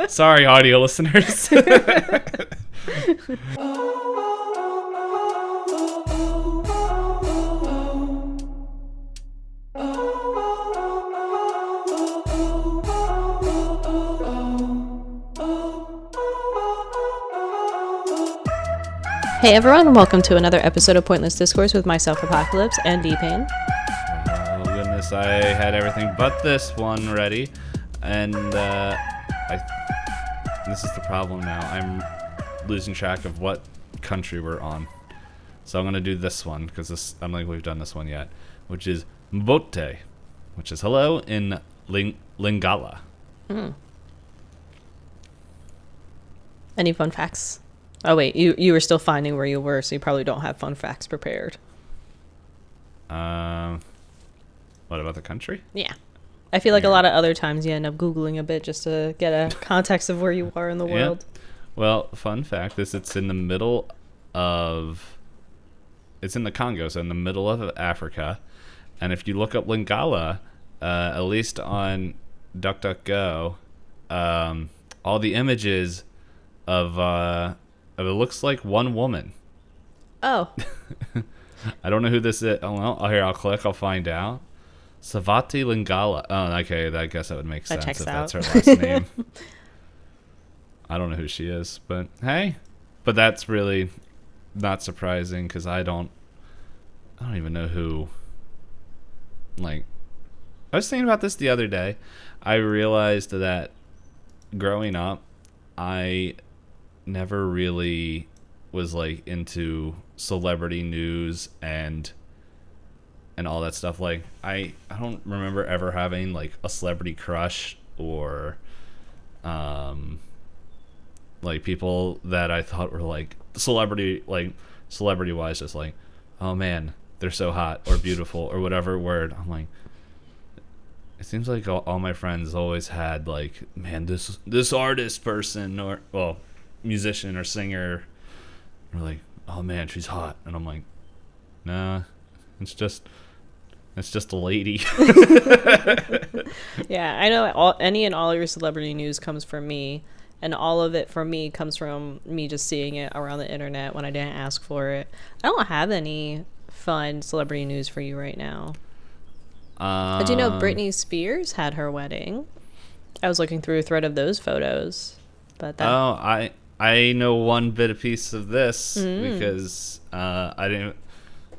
Sorry, audio listeners. Hey everyone, and welcome to another episode of Pointless Discourse with myself, Hoppocalypse, and Itisdpayne. Oh goodness, I had everything but this one ready, and this is the problem now. I'm losing track of what country we're on. So I'm going to do this one, because I don't think we've done this one yet, which is Mbote, which is hello in Lingala. Any fun facts? Oh wait, you were still finding where you were, so you probably don't have fun facts prepared. What about the country? Yeah. I feel like a lot of other times you end up Googling a bit just to get a context of where you are in the world. Well, fun fact is it's in the middle of... It's in the Congo, so in the middle of Africa. And if you look up Lingala, at least on DuckDuckGo, all the images of it looks like one woman. Oh. I don't know who this is. Oh, well, here, I'll click. I'll find out. Savati Lingala. Oh, okay. I guess that would make sense if that's her last name. I don't know who she is, but hey. But that's really not surprising because I don't even know who. Like, I was thinking about this the other day. I realized that growing up, I never really was like into celebrity news and all that stuff. Like I don't remember ever having like a celebrity crush or like people that I thought were like celebrity wise, just like, oh man, they're so hot or beautiful or whatever word. I'm like, it seems like all my friends always had like, man, this artist person or musician or singer, or like, oh man, she's hot, and I'm like, nah, it's just a lady. Yeah, I know any and all your celebrity news comes from me, and all of it from me comes from me just seeing it around the internet when I didn't ask for it. I don't have any fun celebrity news for you right now. But you know, Britney Spears had her wedding. I was looking through a thread of those photos, but I know one bit of piece of this because I didn't,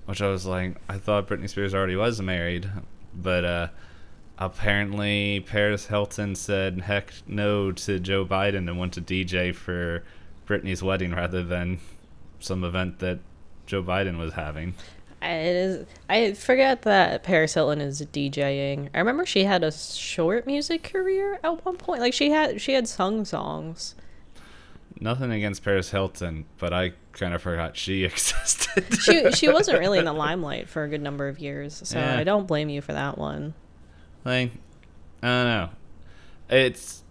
which I was like, I thought Britney Spears already was married, but apparently Paris Hilton said heck no to Joe Biden and went to DJ for Britney's wedding rather than some event that Joe Biden was having. I forget that Paris Hilton is DJing. I remember she had a short music career at one point. Like she had sung songs. Nothing against Paris Hilton, but I kind of forgot she existed. she wasn't really in the limelight for a good number of years, so yeah. I don't blame you for that one. Like, I don't know. It's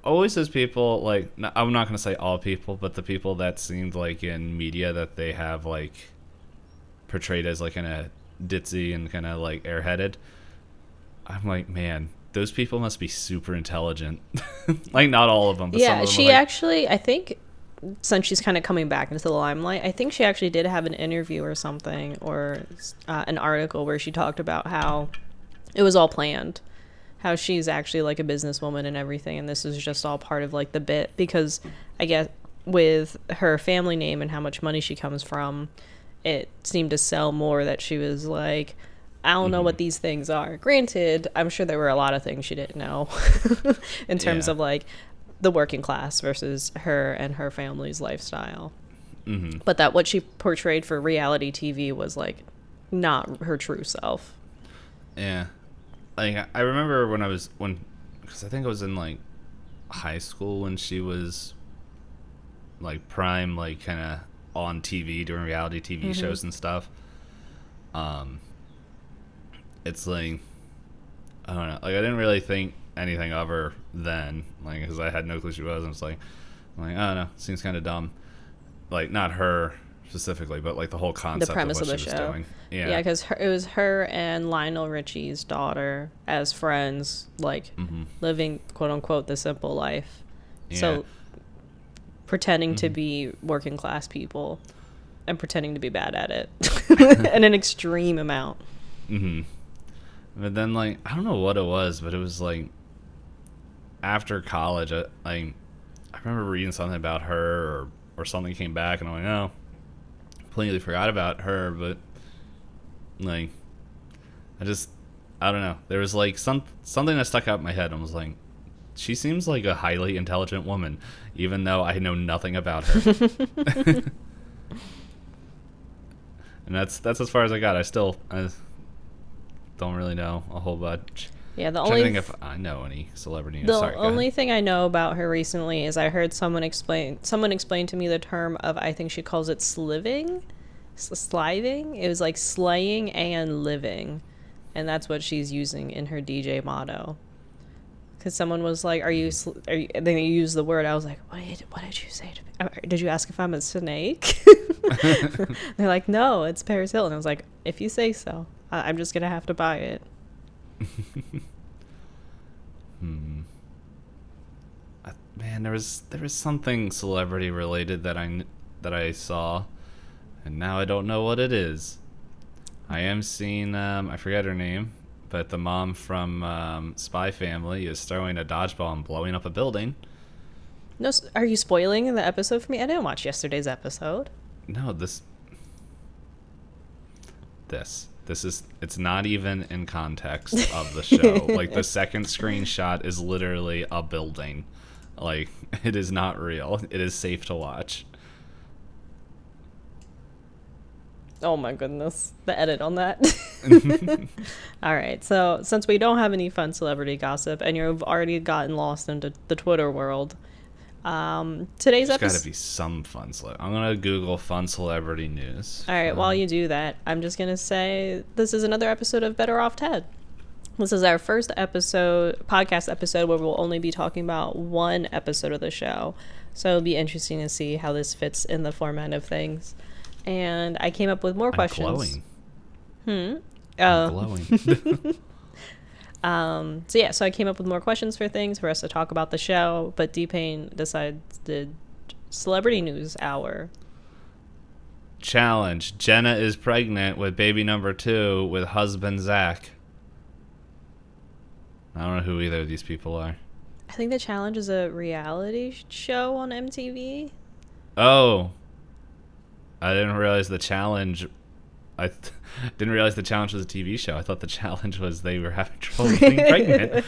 always those people, like, I'm not going to say all people, but the people that seemed like in media that they have, like, portrayed as, like, kind of ditzy and kind of, like, airheaded. I'm like, man, those people must be super intelligent. Like, not all of them, but some of them. She actually, I think, since she's kind of coming back into the limelight, I think she actually did have an interview or something, or an article where she talked about how it was all planned, how she's actually like a businesswoman and everything, and this is just all part of like the bit, because I guess with her family name and how much money she comes from, it seemed to sell more that she was like, I don't know what these things are. Granted, I'm sure there were a lot of things she didn't know in terms of like the working class versus her and her family's lifestyle. But that what she portrayed for reality TV was like not her true self. Yeah. Like, I remember because I think I was in like high school when she was like prime, like kind of on TV doing reality TV shows and stuff. It's like, I don't know, like I didn't really think anything of her then, like, because I had no clue she was. I was like, I don't know, seems kind of dumb. Like, not her specifically, but like the whole concept the premise of what of the she show. was doing. Yeah, because it was her and Lionel Richie's daughter as friends, like living quote unquote the simple life. Yeah. So pretending to be working class people and pretending to be bad at it in an extreme amount. But then, like, I don't know what it was, but it was like after college, I remember reading something about her or something came back, and I'm like, oh, completely forgot about her. But like, I don't know. There was like something that stuck out in my head and was like, she seems like a highly intelligent woman, even though I know nothing about her. And that's as far as I got. I don't really know a whole bunch. Yeah, I'm trying to think if I know any celebrity. The only thing I know about her recently is I heard someone explain to me the term of, I think she calls it sliving. It was like slaying and living, and that's what she's using in her DJ motto. Because someone was like, are you they used the word. I was like, what did you say to me? Did you ask if I'm a snake? They're like, no, it's Paris Hilton. I was like, if you say so, I'm just gonna have to buy it. Man, there was something celebrity related that I saw, and now I don't know what it is. I am seeing I forget her name, but the mom from Spy Family is throwing a dodgeball and blowing up a building. No, are you spoiling the episode for me? I didn't watch yesterday's episode. No, this is, it's not even in context of the show. Like, the second screenshot is literally a building. Like, it is not real. It is safe to watch. Oh my goodness. The edit on that. All right. So since we don't have any fun celebrity gossip and you've already gotten lost into the Twitter world, today's episode... There's got to be some fun I'm going to Google fun celebrity news. All right. While you do that, I'm just going to say this is another episode of Better Off Ted. This is our first podcast episode where we'll only be talking about one episode of the show. So it'll be interesting to see how this fits in the format of things. And I came up with more questions. Glowing. Glowing. So I came up with more questions for things for us to talk about the show, but Dpayne decides the celebrity news hour. Challenge. Jenna is pregnant with baby number 2 with husband Zach. I don't know who either of these people are. I think the challenge is a reality show on MTV. Oh. I didn't realize the challenge. Didn't realize the challenge was a TV show. I thought the challenge was they were having trouble getting pregnant.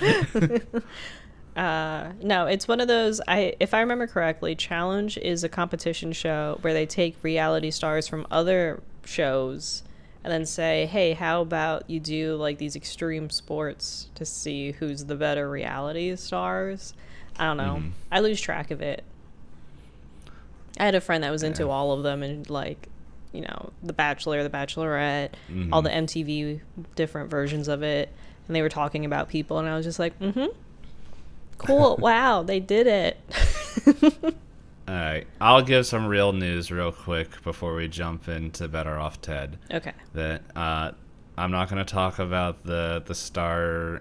No, it's one of those. If I remember correctly, Challenge is a competition show where they take reality stars from other shows and then say, "Hey, how about you do like these extreme sports to see who's the better reality stars?" I don't know. I lose track of it. I had a friend that was into all of them, and like, you know, The Bachelor, The Bachelorette, all the MTV different versions of it, and they were talking about people, and I was just like, cool, wow, they did it. All right, I'll give some real news real quick before we jump into Better Off Ted. Okay. That I'm not going to talk about the Star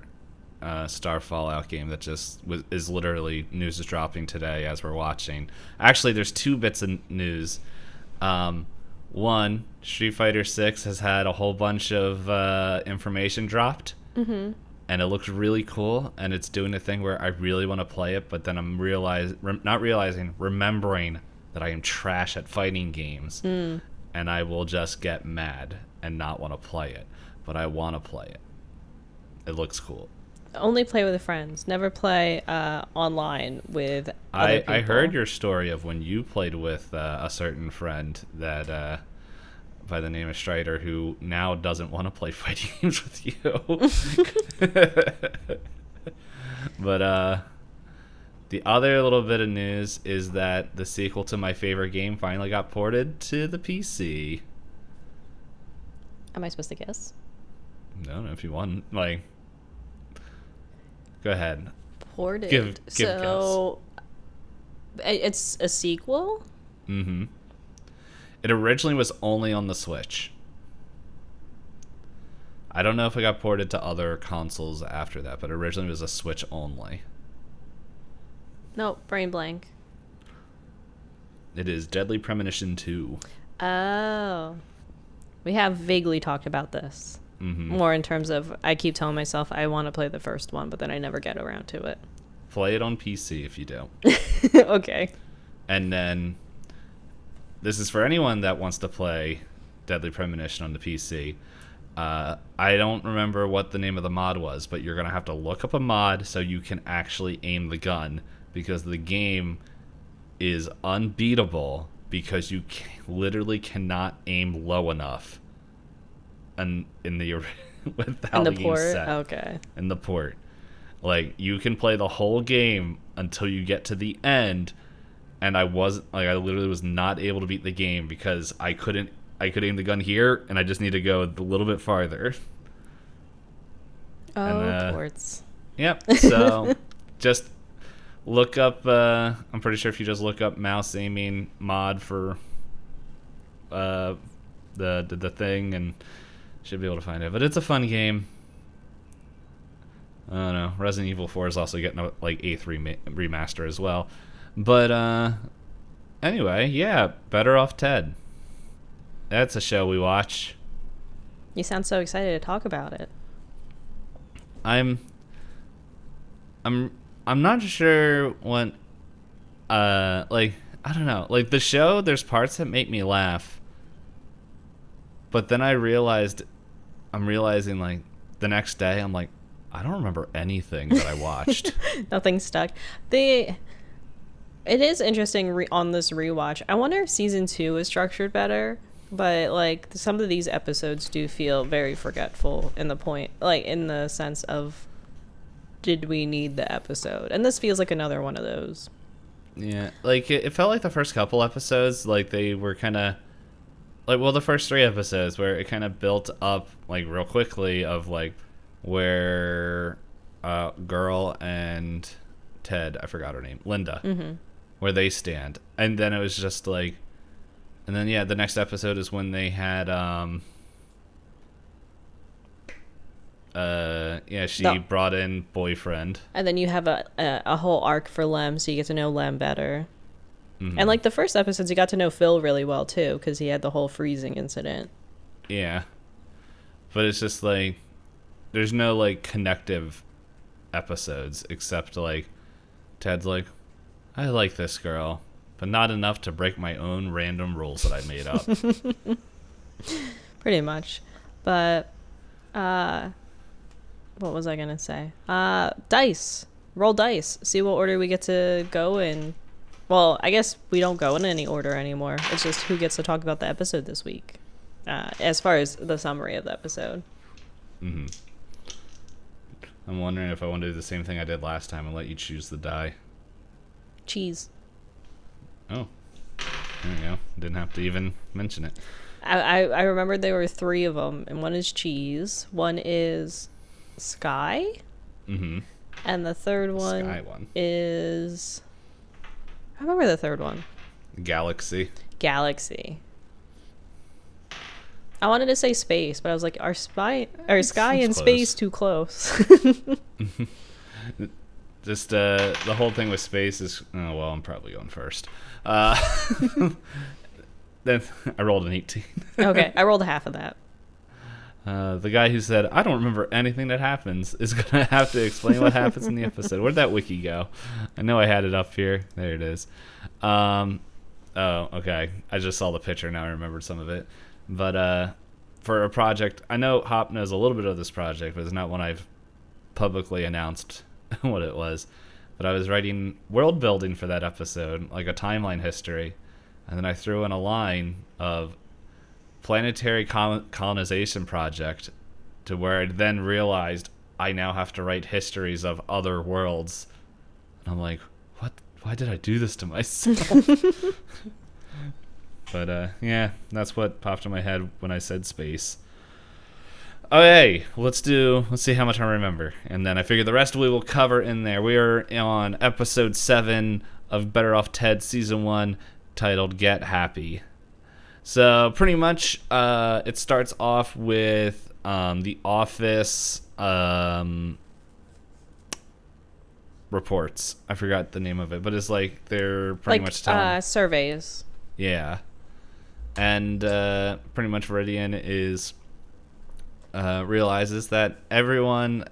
Fallout game that just is literally news is dropping today as we're watching. Actually, there's 2 bits of news. One, Street Fighter 6 has had a whole bunch of information dropped, and it looks really cool, and it's doing a thing where I really want to play it, but then I'm remembering that I am trash at fighting games, and I will just get mad and not want to play it, but I want to play it. It looks cool. Only play with friends. Never play online with other people. I heard your story of when you played with a certain friend that by the name of Strider, who now doesn't want to play fighting games with you. But the other little bit of news is that the sequel to my favorite game finally got ported to the PC. Am I supposed to guess? No, if you want. Like, go ahead. Ported. Give so, guess. It's a sequel? Mm-hmm. It originally was only on the Switch. I don't know if it got ported to other consoles after that, but originally it was a Switch only. Nope, brain blank. It is Deadly Premonition 2. Oh. We have vaguely talked about this. Mm-hmm. More in terms of, I keep telling myself I want to play the first one, but then I never get around to it. Play it on PC if you don't. Okay. And then, this is for anyone that wants to play Deadly Premonition on the PC. I don't remember what the name of the mod was, but you're going to have to look up a mod so you can actually aim the gun, because the game is unbeatable because you literally cannot aim low enough in the without in the port. Set. Okay. In the port, like you can play the whole game until you get to the end, and I literally was not able to beat the game because I could aim the gun here, and I just need to go a little bit farther. Oh, ports. Yep. So just look up. I'm pretty sure if you just look up mouse aiming mod for the thing, and should be able to find it. But it's a fun game. I don't know. Resident Evil 4 is also getting a eighth remaster as well. But anyway, yeah, Better Off Ted. That's a show we watch. You sound so excited to talk about it. I'm not sure what I don't know. Like the show, there's parts that make me laugh. But then I'm realizing the next day, I'm like, I don't remember anything that I watched. Nothing stuck. It is interesting on this rewatch. I wonder if season 2 is structured better. But some of these episodes do feel very forgetful in the sense of, did we need the episode? And this feels like another one of those. Yeah, it felt like the first couple episodes, they were kind of the first 3 episodes where it kind of built up real quickly of where girl and Ted, I forgot her name, Linda, mm-hmm. where they stand, and then it was just and then the next episode is when they had she brought in boyfriend, and then you have a whole arc for Lem, so you get to know Lem better. Mm-hmm. And the first episodes, you got to know Phil really well too, because he had the whole freezing incident. Yeah, but it's just there's no connective episodes except Ted's I like this girl, but not enough to break my own random rules that I made up. Pretty much. But what was I gonna say? Dice. Roll dice. See what order we get to go in. Well, I guess we don't go in any order anymore. It's just who gets to talk about the episode this week, as far as the summary of the episode. Mm-hmm. I'm wondering if I want to do the same thing I did last time and let you choose the die. Cheese. Oh, there you go. Didn't have to even mention it. I remembered there were 3 of them, and one is cheese, one is sky, mm-hmm. and the third one is... I remember the third one. Galaxy. I wanted to say space, but I was like, are sky and space too close? Just the whole thing with space is... Oh, well, I'm probably going first. Then I rolled an 18. Okay, I rolled half of that. The guy who said, I don't remember anything that happens, is going to have to explain what happens in the episode. Where'd that wiki go? I know I had it up here. There it is. Oh, okay. I just saw the picture. Now I remembered some of it. But for a project, I know Hop knows a little bit of this project, but it's not one I've publicly announced what it was. But I was writing world building for that episode, a timeline history. And then I threw in a line of planetary colonization project, to where I then realized I now have to write histories of other worlds. And I'm like, what? Why did I do this to myself? But yeah, that's what popped in my head when I said space. Okay, let's see how much I remember. And then I figured the rest we will cover in there. We are on episode 7 of Better Off Ted season 1, titled Get Happy. So pretty much it starts off with the office reports. I forgot the name of it, but it's like they're pretty much telling surveys. Yeah. And pretty much Viridian is realizes that everyone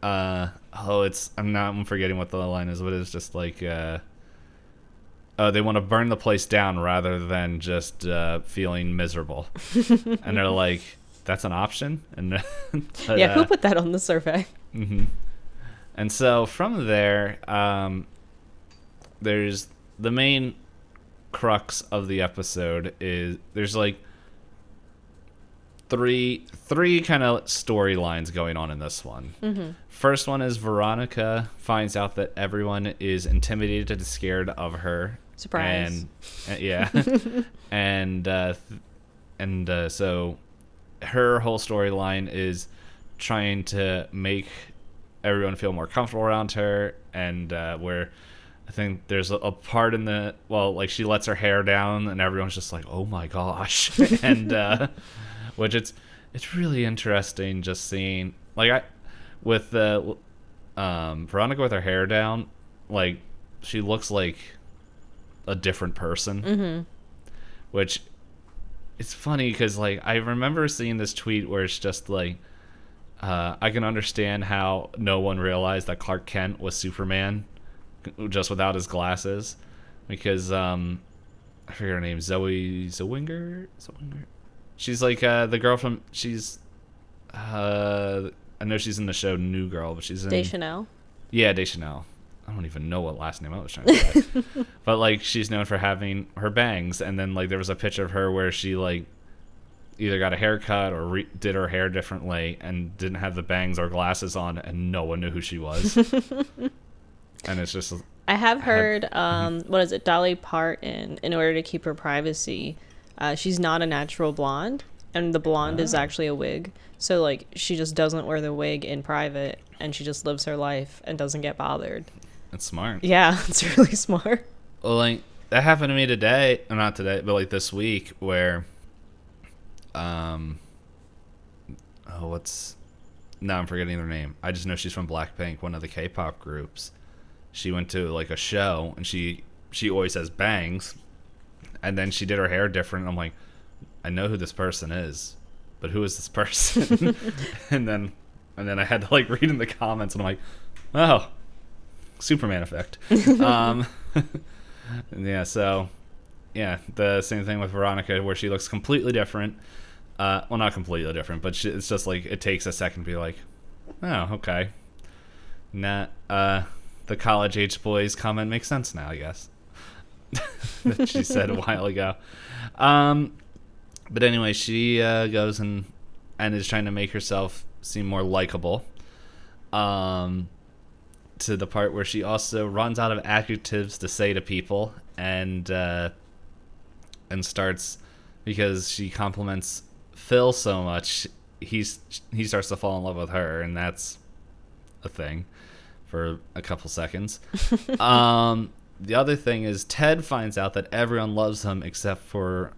I'm forgetting what the line is, but it's just like they want to burn the place down rather than just feeling miserable. And they're like, that's an option? And but, yeah, who put that on the survey? Mm-hmm. And so from there, there's the main crux of the episode is there's like three kind of storylines going on in this one. Mm-hmm. First one is Veronica finds out that everyone is intimidated and scared of her. Surprise. And yeah. and so her whole storyline is trying to make everyone feel more comfortable around her, and where I think there's a part in she lets her hair down and everyone's just like, oh my gosh. And which it's really interesting just seeing with Veronica with her hair down, like she looks like a different person. Mm-hmm. Which it's funny because like I remember seeing this tweet where it's just like I can understand how no one realized that Clark Kent was Superman just without his glasses, because I forget her name, Zoe Zwinger. She's like the girl from I know she's in the show New Girl, but she's in Deschanel. Yeah, Deschanel. I don't even know what last name I was trying to say. But like she's known for having her bangs, and then like there was a picture of her where she like either got a haircut or did her hair differently and didn't have the bangs or glasses on, and no one knew who she was. And it's just I have heard what is it, Dolly Parton, in order to keep her privacy, she's not a natural blonde, and the blonde is actually a wig, so like she just doesn't wear the wig in private and she just lives her life and doesn't get bothered. That's smart. Yeah, it's really smart. Well, like that happened to me today, not today, but like this week, where I'm forgetting her name. I just know she's from Blackpink, one of the K-pop groups. She went to like a show, and she always has bangs, and then she did her hair different. I'm like, I know who this person is, but who is this person? and then I had to like read in the comments, and I'm like, oh, Superman effect. Yeah, so yeah, the same thing with Veronica, where she looks completely different. Well, not completely different, but it's just like it takes a second to be like, oh, okay. The college-age boys comment makes sense now, I guess. That she said a while ago. But anyway, she goes and is trying to make herself seem more likable. To the part where she also runs out of adjectives to say to people, and starts, because she compliments Phil so much, he starts to fall in love with her, and that's a thing for a couple seconds. The other thing is Ted finds out that everyone loves him except for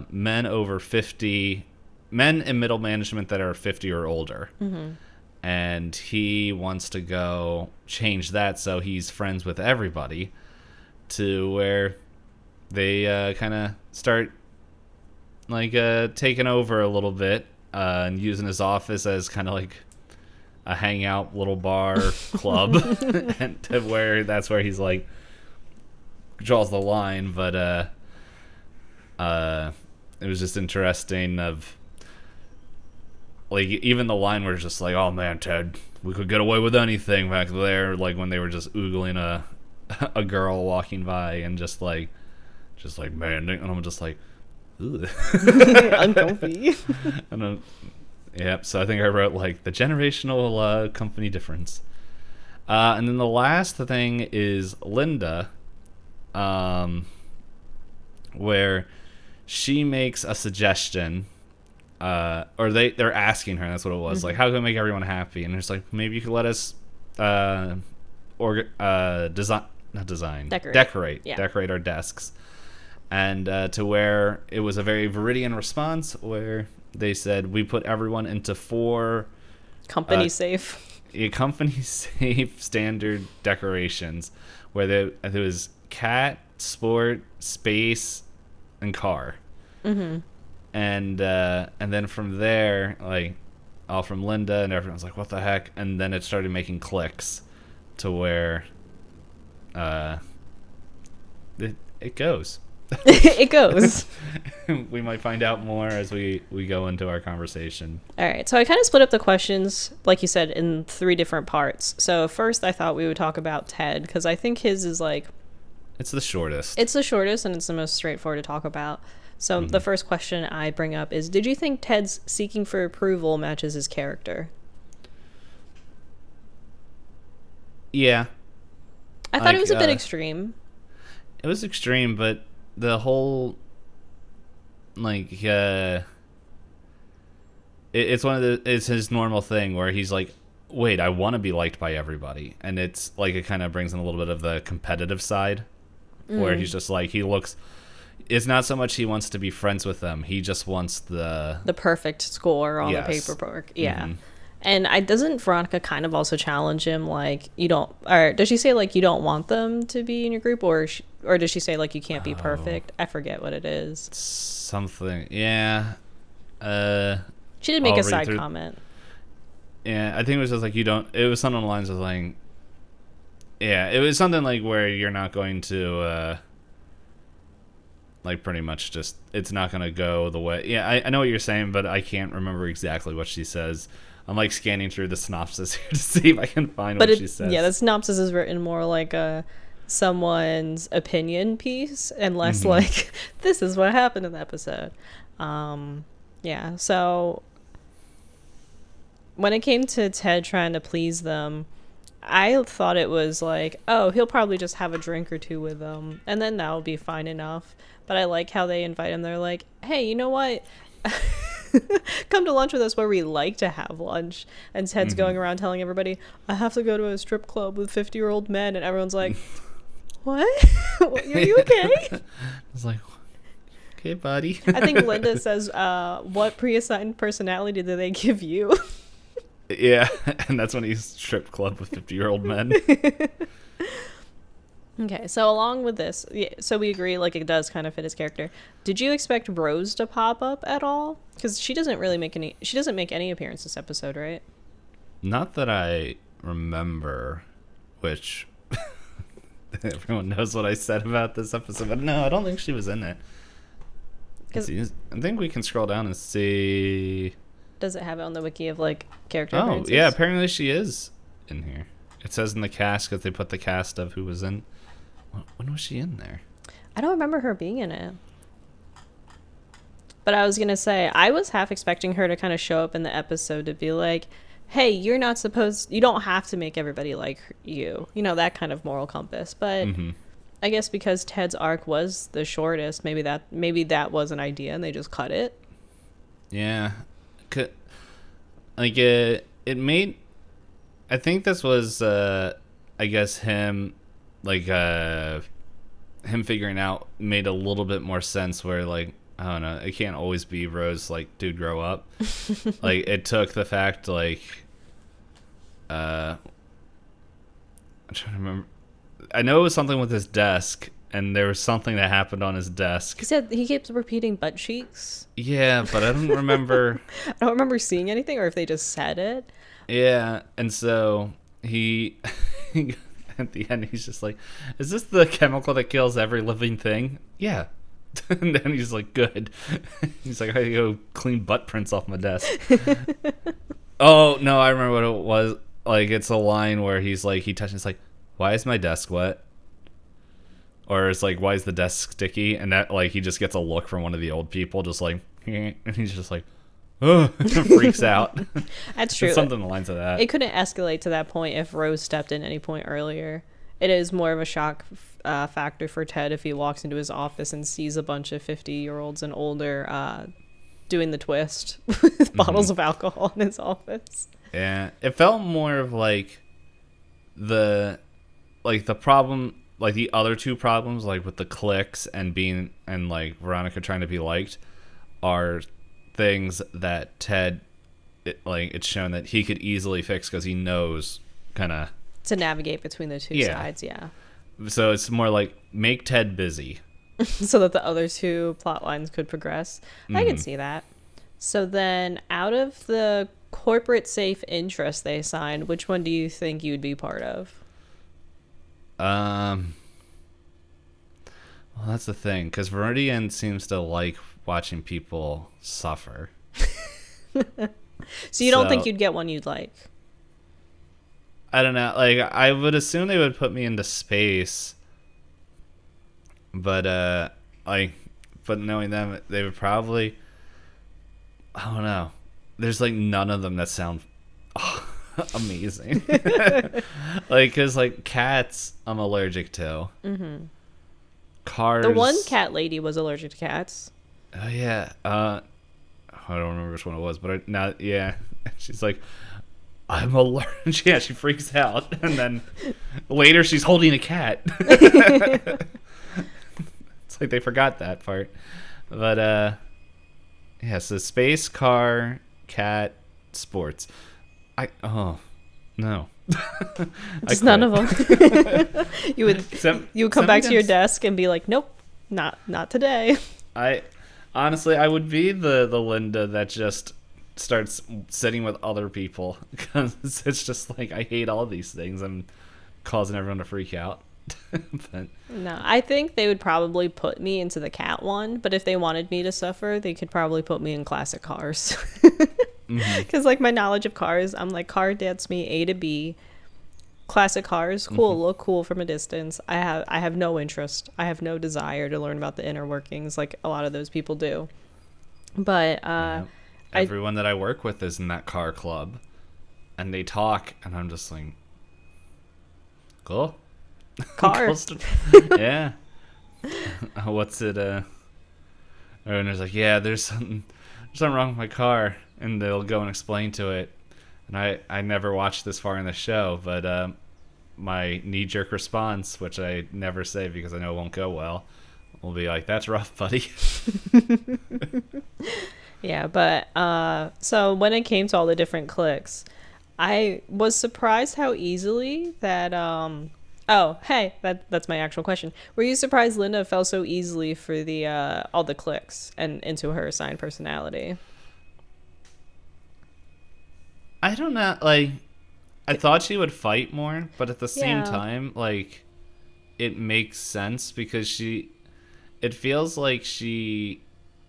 men over 50, men in middle management that are 50 or older. Mm-hmm. And he wants to go change that, so he's friends with everybody, to where they kind of start like taking over a little bit, and using his office as kind of like a hangout little bar club, and to where that's where he's like draws the line. But it was just interesting of like even the line where it's just like, oh man, Ted, we could get away with anything back there, like when they were just oogling a girl walking by, and just like man, and I'm just like, uncomfy. And yep. So I think I wrote like the generational company difference. And then the last thing is Linda, where she makes a suggestion, or they're asking her. That's what it was. Mm-hmm. Like, how can we make everyone happy? And it's like, maybe you could let us decorate our desks. and to where it was a very Viridian response where they said, we put everyone into 4 company safe standard decorations where there was cat, sport, space, and car. Mm-hmm. And then from there, like, all from Linda, and everyone's like, what the heck? And then it started making clicks to where it goes. It goes. We might find out more as we go into our conversation. All right, so I kind of split up the questions, like you said, in 3 different parts. So first I thought we would talk about Ted, because I think his is like... It's the shortest. It's the shortest, and it's the most straightforward to talk about. So the first question I bring up is, did you think Ted's seeking for approval matches his character? Yeah. I thought it was a bit extreme. It was extreme, but the whole, like, it's his normal thing where he's like, wait, I want to be liked by everybody. And it's like, it kind of brings in a little bit of the competitive side where he's just like, it's not so much he wants to be friends with them. He just wants the perfect score on the paperwork. Yeah. Mm-hmm. And doesn't Veronica kind of also challenge him, like, or does she say, like, you don't want them to be in your group, or does she say, like, you can't be perfect? I forget what it is. Something. Yeah. She did make a side comment. Yeah, I think it was just like, it was something along the lines of like, yeah, it was something like where you're not going to, like, pretty much just, it's not going to go the way. Yeah, I know what you're saying, but I can't remember exactly what she says. I'm, like, scanning through the synopsis here to see if I can find what she says. Yeah, the synopsis is written more like someone's opinion piece and less like, this is what happened in the episode. Yeah, so when it came to Ted trying to please them, I thought it was like, oh, he'll probably just have a drink or 2 with them, and then that'll be fine enough. But I like how they invite him. They're like, hey, you know what? Come to lunch with us where we like to have lunch. And Ted's going around telling everybody, I have to go to a strip club with 50-year-old men. And everyone's like, what? Are you okay? I was like, okay, buddy. I think Linda says, what pre-assigned personality do they give you? Yeah, and that's when he's strip club with 50-year-old men. Okay, so along with this, so we agree, like, it does kind of fit his character. Did you expect Rose to pop up at all? Because she doesn't make any appearance this episode, right? Not that I remember, which everyone knows what I said about this episode, but no, I don't think she was in it. I think we can scroll down and see. Does it have it on the wiki of, like, character appearances? Yeah, apparently she is in here. It says in the cast, because they put the cast of who was in. When was she in there? I don't remember her being in it. But I was going to say, I was half expecting her to kind of show up in the episode to be like, hey, you don't have to make everybody like you. You know, that kind of moral compass. But I guess because Ted's arc was the shortest, maybe that was an idea and they just cut it. Yeah. Like, it made... I think this was, I guess, him, like, him figuring out made a little bit more sense where, like, I don't know, it can't always be Rose, like, dude, grow up. Like, it took the fact, like, I'm trying to remember. I know it was something with his desk, and there was something that happened on his desk. He said he keeps repeating butt cheeks. Yeah, but I don't remember. I don't remember seeing anything, or if they just said it. Yeah, and so he at the end he's just like, is this the chemical that kills every living thing? Yeah. And then he's like, good. He's like, I gotta go clean butt prints off my desk. Oh no, I remember what it was. Like, it's a line where he's like, he touches, like, why is my desk wet? Or it's like, why is the desk sticky? And that, like, he just gets a look from one of the old people, just like, and he's just like, oh, freaks out. That's true. It's something along the lines of that. It couldn't escalate to that point if Rose stepped in any point earlier. It is more of a shock factor for Ted if he walks into his office and sees a bunch of 50-year-olds and older doing the twist with bottles of alcohol in his office. Yeah, it felt more of like the problem like the other two problems, like with the clicks and being and like Veronica trying to be liked, are things that Ted, it's shown that he could easily fix because he knows kind of to navigate between the two sides. Yeah. So it's more like make Ted busy so that the other two plot lines could progress. I can see that. So then, out of the corporate safe interest they signed, which one do you think you'd be part of? Well, that's the thing, because Viridian seems to like watching people suffer. So you don't think you'd get one you'd like? I don't know. Like, I would assume they would put me into space, but but knowing them, they would probably. I don't know. There's like none of them that sound amazing. Like, cause like cats, I'm allergic to. Mm-hmm. Cars. The one cat lady was allergic to cats. Oh yeah. I don't remember which one it was, but she's like, I'm allergic. Yeah, she freaks out, and then later she's holding a cat. It's like they forgot that part, but so space, car, cat, sports. No. Just none of them. You would come back to your desk and be like, nope, not today. I would be the Linda that just starts sitting with other people because it's just like I hate all these things. I'm causing everyone to freak out. But no, I think they would probably put me into the cat one, but if they wanted me to suffer, they could probably put me in classic cars. Because like my knowledge of cars, I'm like car gets me A to B. Classic cars, cool, look cool from a distance. I have no interest. I have no desire to learn about the inner workings like a lot of those people do. But everyone that I work with is in that car club, and they talk, and I'm just like, cool. Cars. Yeah. What's it? And there's like, yeah, there's something wrong with my car, and they'll go and explain to it. And I never watched this far in the show, but my knee-jerk response, which I never say because I know it won't go well, will be like, that's rough, buddy. Yeah, but so when it came to all the different cliques, I was surprised how easily that that's my actual question. Were you surprised Linda fell so easily for the all the cliques and into her assigned personality? I don't know. Like, I thought she would fight more, but at the same time, like, it makes sense because it feels like she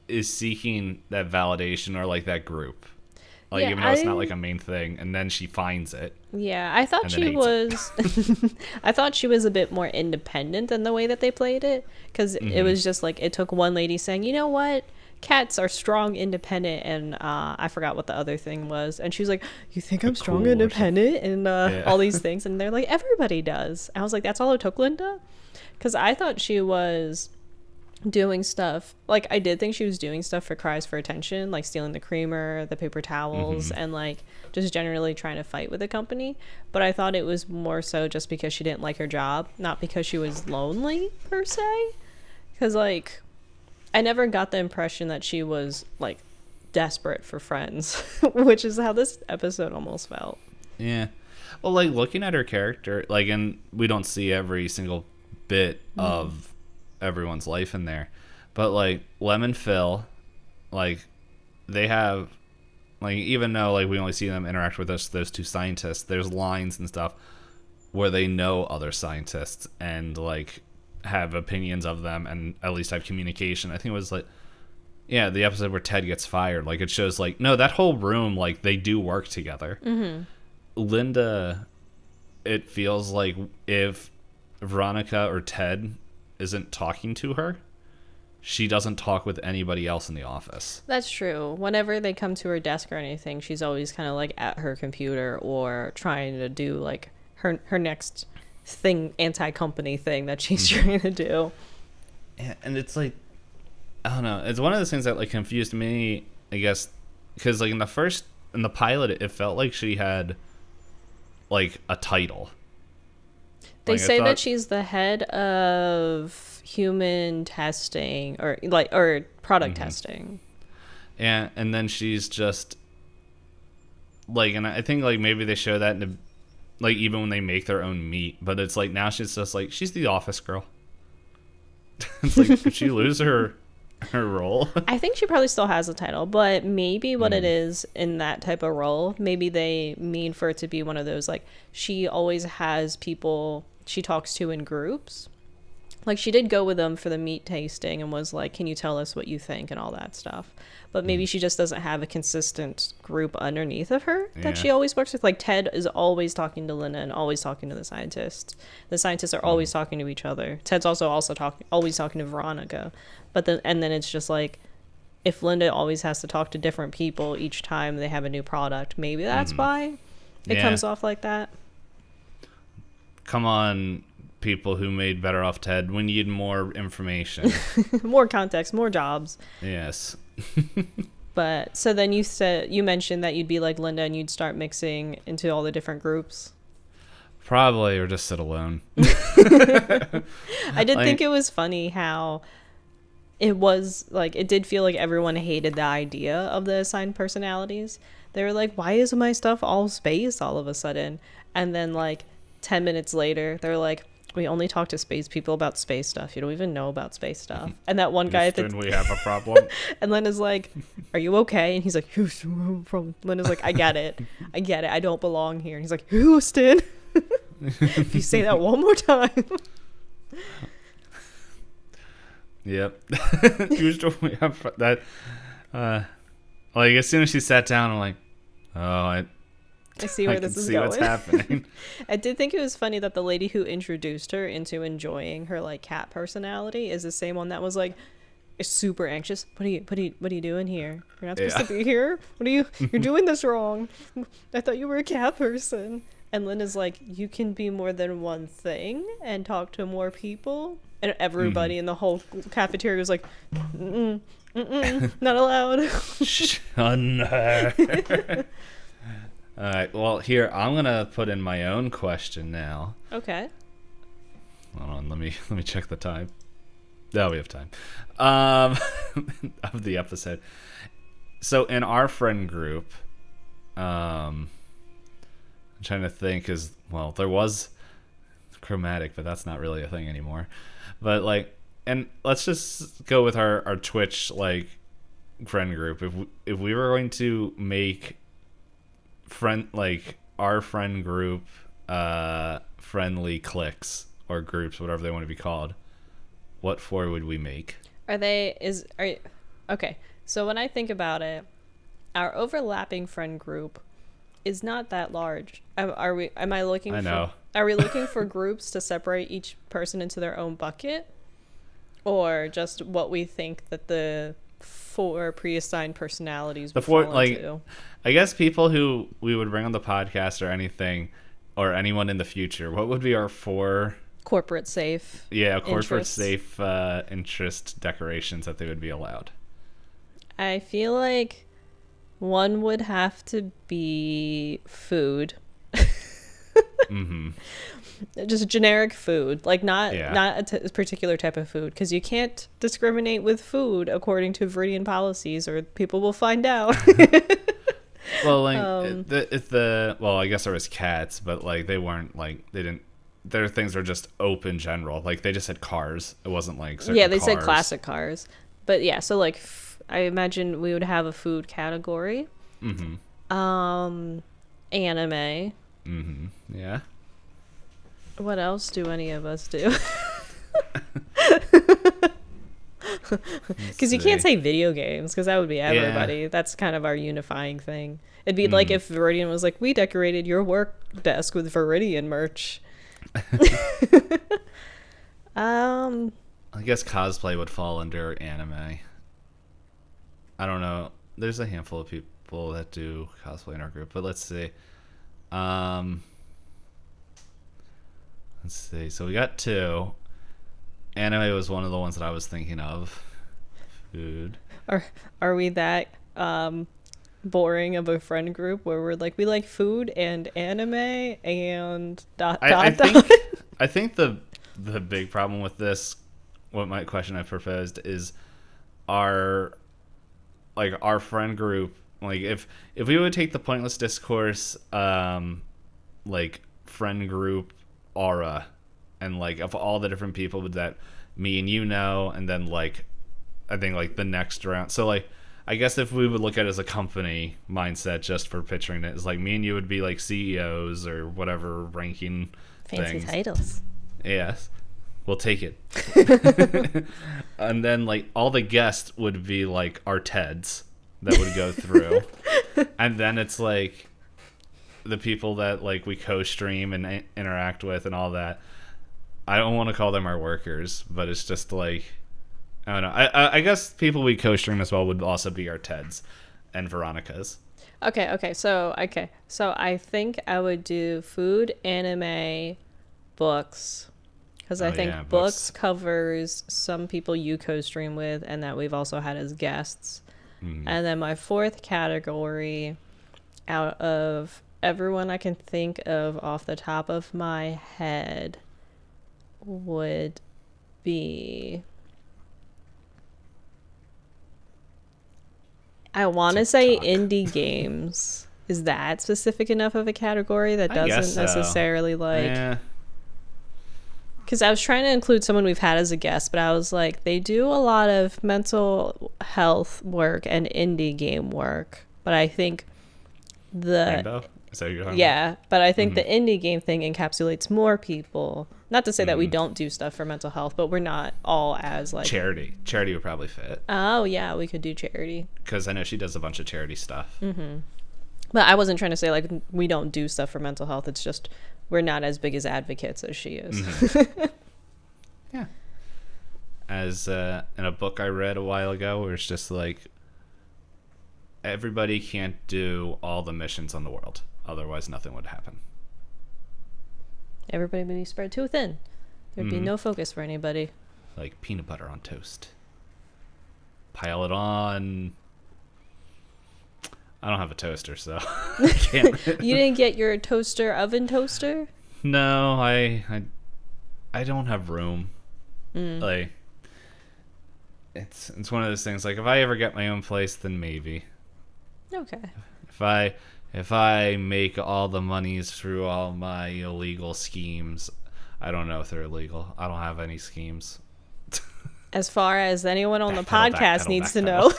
is seeking that validation or like that group. Like, even though it's not like a main thing, and then she finds it. Yeah, I thought she was. I thought she was a bit more independent than the way that they played it, because it was just like it took one lady saying, "You know what? Cats are strong, independent," and I forgot what the other thing was, and she was like, "You think I'm strong, independent, and all these things?" And they're like, "Everybody does." And I was like, "That's all it took, Linda," because I thought she was doing stuff like I did think she was doing stuff for cries for attention, like stealing the creamer, the paper towels, and like just generally trying to fight with the company. But I thought it was more so just because she didn't like her job, not because she was lonely per se, because like I never got the impression that she was like desperate for friends, which is how this episode almost felt. Yeah, well, like looking at her character, like, and we don't see every single bit of everyone's life in there, but like Lem and Phil, like they have, like, even though like we only see them interact with those two scientists, there's lines and stuff where they know other scientists and like have opinions of them and at least have communication. I think it was like, yeah, the episode where Ted gets fired, like it shows like, no, that whole room, like they do work together. Linda, it feels like if Veronica or Ted isn't talking to her, she doesn't talk with anybody else in the office. That's true. Whenever they come to her desk or anything, she's always kind of like at her computer or trying to do like her next thing, anti-company thing that she's trying to do. Yeah, and it's like, I don't know, it's one of those things that like confused me, I guess, because like in the pilot it felt like she had like a title. They Like, say that she's the head of human testing or product testing. And then she's just like, and I think like maybe they show that in the, like even when they make their own meat, but it's like now she's just like she's the office girl. It's like, did she lose her role? I think she probably still has a title, but maybe what it is in that type of role, maybe they mean for it to be one of those, like, she always has people she talks to in groups. Like, she did go with them for the meat tasting and was like, can you tell us what you think and all that stuff. But maybe she just doesn't have a consistent group underneath of her that she always works with. Like, Ted is always talking to Linda and always talking to the scientists. The scientists are always talking to each other. Ted's always talking to Veronica. And then it's just like, if Linda always has to talk to different people each time they have a new product, maybe that's why it comes off like that. Come on, people who made Better Off Ted. We need more information. More context, more jobs. Yes. But so then you mentioned that you'd be like Linda and you'd start mixing into all the different groups. Probably, or just sit alone. I did think it was funny how it was like, it did feel like everyone hated the idea of the assigned personalities. They were like, why is my stuff all space all of a sudden? And then like 10 minutes later, they're like, we only talk to space people about space stuff. You don't even know about space stuff. And that one guy we have a problem. And Lena's like, are you okay? And he's like, Houston. Lena's like, I get it. I don't belong here. And he's like, Houston. If you say that one more time. Yep. Houston, we have that. Like, as soon as she sat down, I'm like, oh, I see where this is going. What's happening. I did think it was funny that the lady who introduced her into enjoying her like cat personality is the same one that was like super anxious. What are you doing here? You're not supposed to be here. You're doing this wrong. I thought you were a cat person. And Linda's like, you can be more than one thing and talk to more people. And everybody in the whole cafeteria was like, not allowed. Shun her. All right, well, here, I'm going to put in my own question now. Okay. Hold on, let me check the time. No, we have time. Of the episode. So, in our friend group, I'm trying to think, there was chromatic, but that's not really a thing anymore. But, like, and let's just go with our Twitch, like, friend group. If we were going to make our friend group friendly cliques or groups, whatever they want to be called, what four would we make? Okay, so when I think about it, our overlapping friend group is not that large. Are we looking for groups to separate each person into their own bucket, or just what we think that the four pre-assigned personalities would fall into? I guess people who we would bring on the podcast or anything, or anyone in the future, what would be our four corporate safe safe interest decorations that they would be allowed? I feel like one would have to be food. Just generic food, like not a particular type of food, because you can't discriminate with food according to Viridian policies, or people will find out. Well, like I guess there was cats, but like they weren't like they didn't. Their things are just open general. Like they just said cars. It wasn't like they said classic cars, but yeah. So like I imagine we would have a food category. Anime. Yeah. What else do any of us do? Because you can't say video games, because that would be everybody. Yeah. That's kind of our unifying thing. It'd be like if Viridian was like, we decorated your work desk with Viridian merch. I guess cosplay would fall under anime. I don't know. There's a handful of people that do cosplay in our group, but let's see. Let's see. So we got two. Anime was one of the ones that I was thinking of. Food. Are we that boring of a friend group where we're like, we like food and anime and dot. I think the big problem with this, what my question I proposed is our friend group, like if we would take the Pointless Discourse like friend group aura and like of all the different people that me and you know, and then like I think like the next round, so like I guess if we would look at it as a company mindset, just for picturing it, is like me and you would be like CEOs or whatever ranking fancy things. Titles. Yes, we'll take it. And then like all the guests would be like our TEDs that would go through. And then it's like the people that like we co-stream and interact with and all that. I don't want to call them our workers, but it's just like, I don't know. I guess people we co-stream as well would also be our TEDs and Veronica's. Okay. So I think I would do food, anime, books, because I think books covers some people you co-stream with and that we've also had as guests. And then my fourth category, out of everyone I can think of off the top of my head, would be, I want to say indie games. Is that specific enough of a category that doesn't necessarily like... Yeah. Because I was trying to include someone we've had as a guest, but I was like, they do a lot of mental health work and indie game work. But I think Rainbow? Is that what you're talking about? But I think the indie game thing encapsulates more people. Not to say that we don't do stuff for mental health, but we're not all as like... Charity would probably fit. Oh, yeah, we could do charity. Because I know she does a bunch of charity stuff. But I wasn't trying to say like we don't do stuff for mental health. It's just... we're not as big as advocates as she is. Yeah. As in a book I read a while ago, where it's just like, everybody can't do all the missions on the world. Otherwise, nothing would happen. Everybody would be spread too thin. There'd be no focus for anybody. Like peanut butter on toast. Pile it on. I don't have a toaster, so I can't. You didn't get your oven toaster? No, I don't have room. Like, it's one of those things. Like, if I ever get my own place, then maybe. Okay. If I make all the monies through all my illegal schemes, I don't know if they're illegal. I don't have any schemes. As far as anyone on the podcast needs to know,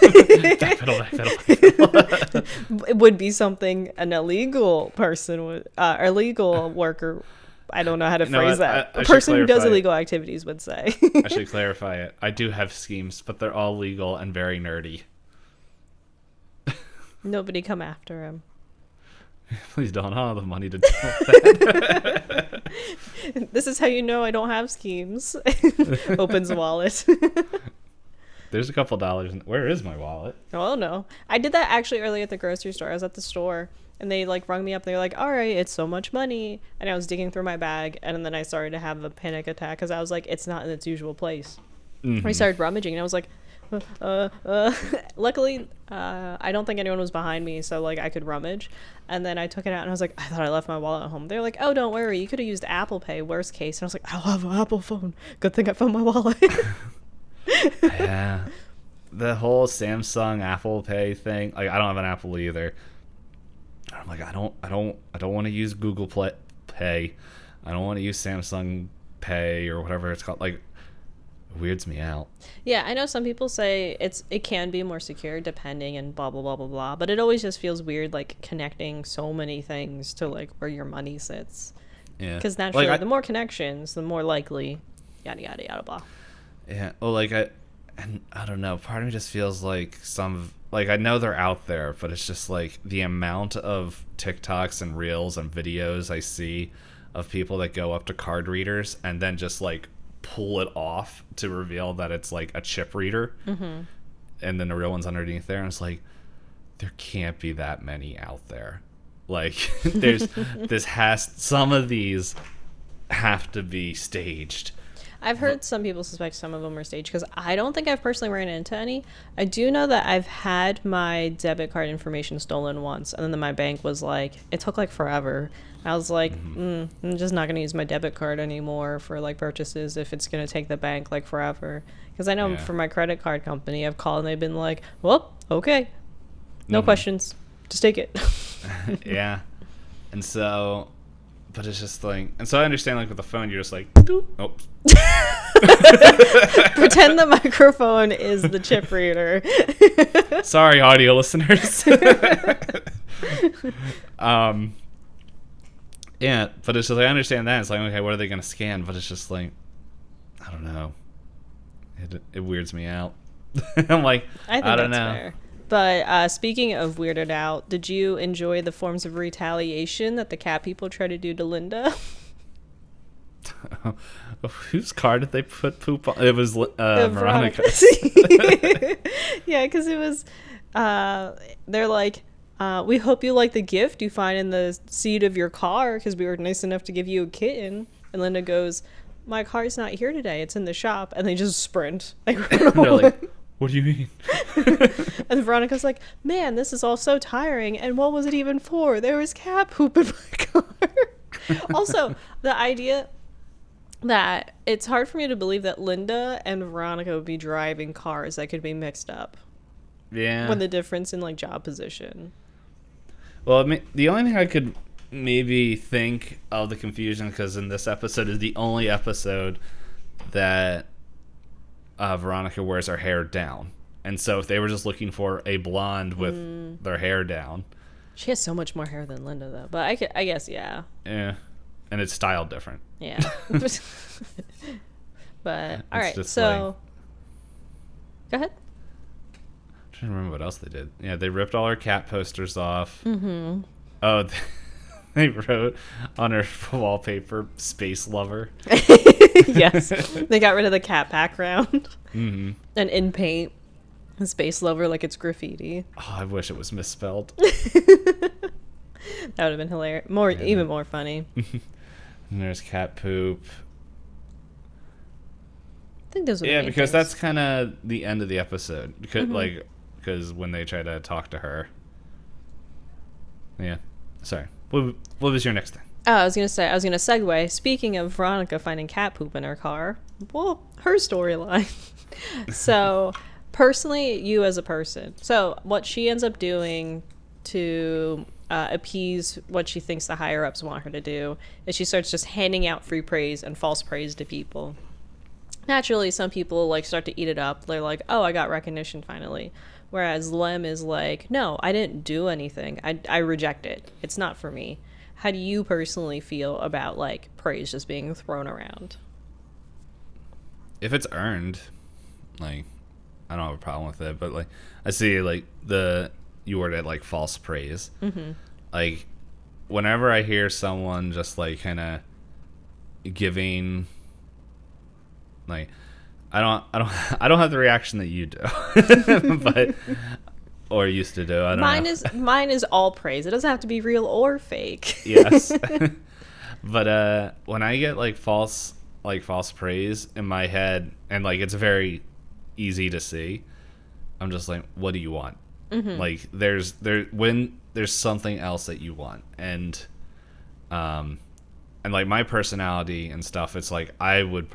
it would be something an illegal person would, or illegal worker, I don't know how to phrase that. A person who does illegal activities would say. I should clarify it. I do have schemes, but they're all legal and very nerdy. Nobody come after him. Please don't. I don't have the money to do that. This is how you know I don't have schemes. Opens wallet. There's a couple dollars. Where is my wallet? Oh, no. I did that actually early at the grocery store. I was at the store and they like rung me up. They were like, all right, it's so much money. And I was digging through my bag and then I started to have a panic attack because I was like, it's not in its usual place. I started rummaging and I was like, luckily I don't think anyone was behind me, so like I could rummage. And then I took it out and I was like, I thought I left my wallet at home. They're like, oh, don't worry, you could have used Apple Pay, worst case. And I was like, I don't have an Apple phone, good thing I found my wallet. Yeah, the whole Samsung Apple Pay thing, like I don't have an Apple either. I'm like, I don't want to use Google Pay. I don't want to use Samsung Pay or whatever it's called. Like, weirds me out. Yeah, I know some people say it can be more secure depending and blah blah blah blah blah, but it always just feels weird like connecting so many things to like where your money sits. Yeah, because naturally the more connections, the more likely yada yada yada blah. Yeah, well, like I don't know, part of me just feels like I know they're out there, but it's just like the amount of TikToks and reels and videos I see of people that go up to card readers and then just like pull it off to reveal that it's like a chip reader, and then the real one's underneath there, and it's like, there can't be that many out there. Like, some of these have to be staged. I've heard some people suspect some of them were staged because I don't think I've personally ran into any. I do know that I've had my debit card information stolen once, and then my bank was like, it took like forever. I was like, I'm just not going to use my debit card anymore for like purchases if it's going to take the bank like forever. Because I know for my credit card company, I've called and they've been like, well, okay. No questions. Just take it. Yeah. And so, but it's just like, and so I understand like with the phone, you're just like, doop. Oh. Pretend the microphone is the chip reader. Sorry, audio listeners. Yeah, but it's just like, I understand that. It's like, okay, what are they going to scan? But it's just like, I don't know. It weirds me out. I'm like, I don't know. Fair. But speaking of weirded out, did you enjoy the forms of retaliation that the cat people try to do to Linda? Whose car did they put poop on? It was Veronica's. Yeah, because it was, they're like, we hope you like the gift you find in the seat of your car because we were nice enough to give you a kitten. And Linda goes, my car's not here today. It's in the shop. And they just sprint. Like, they're like, what do you mean? And Veronica's like, man, this is all so tiring. And what was it even for? There was cat poop in my car. Also, the idea that it's hard for me to believe that Linda and Veronica would be driving cars that could be mixed up. Yeah. When the difference in like job position. Well, the only thing I could maybe think of the confusion, because in this episode is the only episode that Veronica wears her hair down. And so if they were just looking for a blonde with their hair down. She has so much more hair than Linda, though. But I guess, yeah. Yeah. And it's styled different. Yeah. But, all right. So, go ahead. I'm trying to remember what else they did. Yeah, they ripped all her cat posters off. Mm-hmm. Oh, they wrote on her wallpaper, Space Lover. Yes. They got rid of the cat background. Mm-hmm. And in paint, Space Lover like it's graffiti. Oh, I wish it was misspelled. That would have been hilarious. Even more funny. And there's cat poop. I think those were the because things. That's kind of the end of the episode. Because when they try to talk to her. Yeah. Sorry. What was your next thing? Oh, I was gonna segue. Speaking of Veronica finding cat poop in her car, well, her storyline. So, personally, you as a person. So, what she ends up doing to appease what she thinks the higher ups want her to do is she starts just handing out free praise and false praise to people. Naturally, some people like start to eat it up. They're like, "Oh, I got recognition finally." Whereas Lem is like, "No, I didn't do anything. I reject it. It's not for me." How do you personally feel about like praise just being thrown around? If it's earned, like, I don't have a problem with it. But like, I see like you word it like false praise. Mm-hmm. Like, whenever I hear someone just like kind of giving, like, I don't have the reaction that you do, but or used to do. I don't know. Mine is all praise. It doesn't have to be real or fake. Yes, but when I get like false praise in my head, and like it's very easy to see, I'm just like, what do you want? Mm-hmm. Like when there's something else that you want, and like my personality and stuff, it's like I would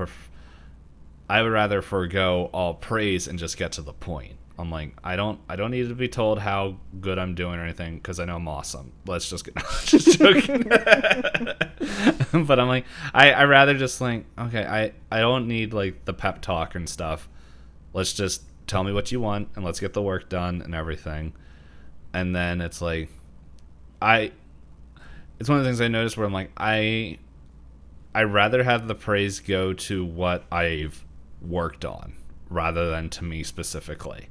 rather forego all praise and just get to the point. I'm like, I don't need to be told how good I'm doing or anything because I know I'm awesome. Let's just get just joking. But I'm like, I rather just like, okay, I don't need like the pep talk and stuff. Let's just tell me what you want and let's get the work done and everything. And then it's like, it's one of the things I noticed where I'm like, I rather have the praise go to what I've worked on rather than to me specifically.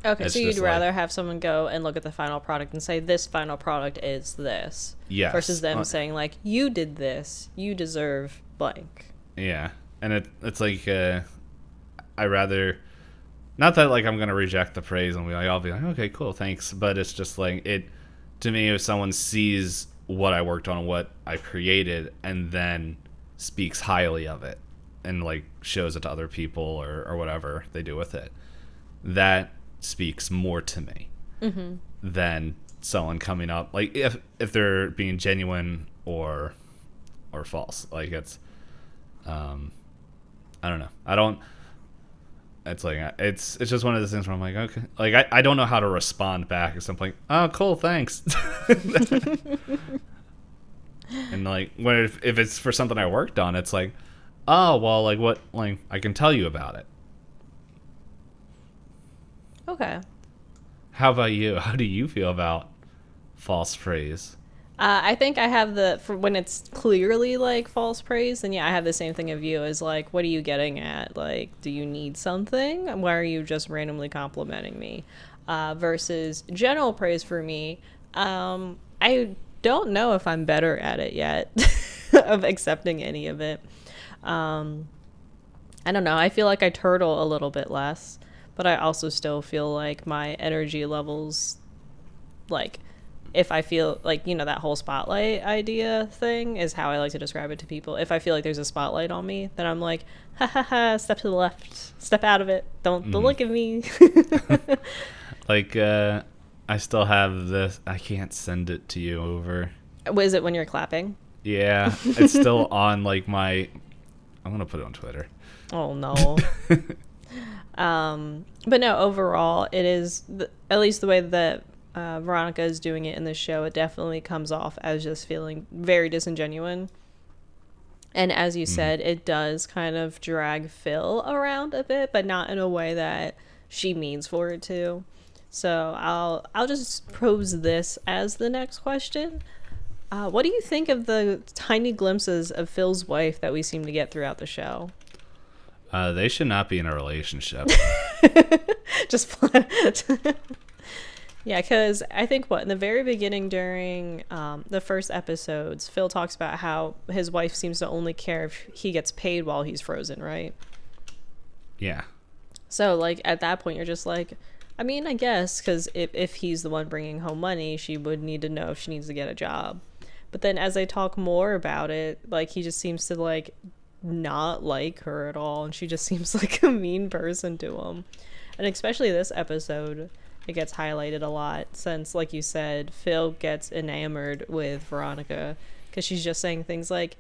Okay, so you'd rather have someone go and look at the final product and say, this final product is this. Yes. Versus them saying, like, you did this. You deserve blank. Yeah. And it's like, I rather... Not that, like, I'm going to reject the praise and I'll be like, okay, cool, thanks. But it's just like, to me, if someone sees what I worked on, what I created, and then speaks highly of it, and like shows it to other people or whatever they do with it, that speaks more to me than someone coming up like if they're being genuine or false. Like it's I don't know. It's like it's just one of those things where I'm like, okay, like I don't know how to respond back or something. Like, oh, cool, thanks. And like when if it's for something I worked on, it's like, oh well, like what, like I can tell you about it. Okay. How about you? How do you feel about false praise? I think I have for when it's clearly like false praise, then yeah, I have the same thing of you as like, what are you getting at? Like, do you need something? Why are you just randomly complimenting me? Versus general praise for me, I don't know if I'm better at it yet of accepting any of it. I don't know. I feel like I turtle a little bit less, but I also still feel like my energy levels, like, if I feel like, you know, that whole spotlight idea thing is how I like to describe it to people. If I feel like there's a spotlight on me, then I'm like, ha ha ha, step to the left, step out of it. Don't look at me. Like, I still have this. I can't send it to you over. Was it when you're clapping? Yeah, it's still on like I'm gonna put it on Twitter. Oh no. But no, overall, it is at least the way that Veronica is doing it in the show, it definitely comes off as just feeling very disingenuous. And as you said, it does kind of drag Phil around a bit, but not in a way that she means for it to. So I'll just pose this as the next question. What do you think of the tiny glimpses of Phil's wife that we seem to get throughout the show? They should not be in a relationship. Just yeah, because I think in the very beginning during the first episodes, Phil talks about how his wife seems to only care if he gets paid while he's frozen, right? Yeah. So, like, at that point, you're just like, I mean, I guess, because if he's the one bringing home money, she would need to know if she needs to get a job. But then as they talk more about it, like, he just seems to, like, not like her at all, and she just seems like a mean person to him. And especially this episode, it gets highlighted a lot since, like you said, Phil gets enamored with Veronica because she's just saying things like,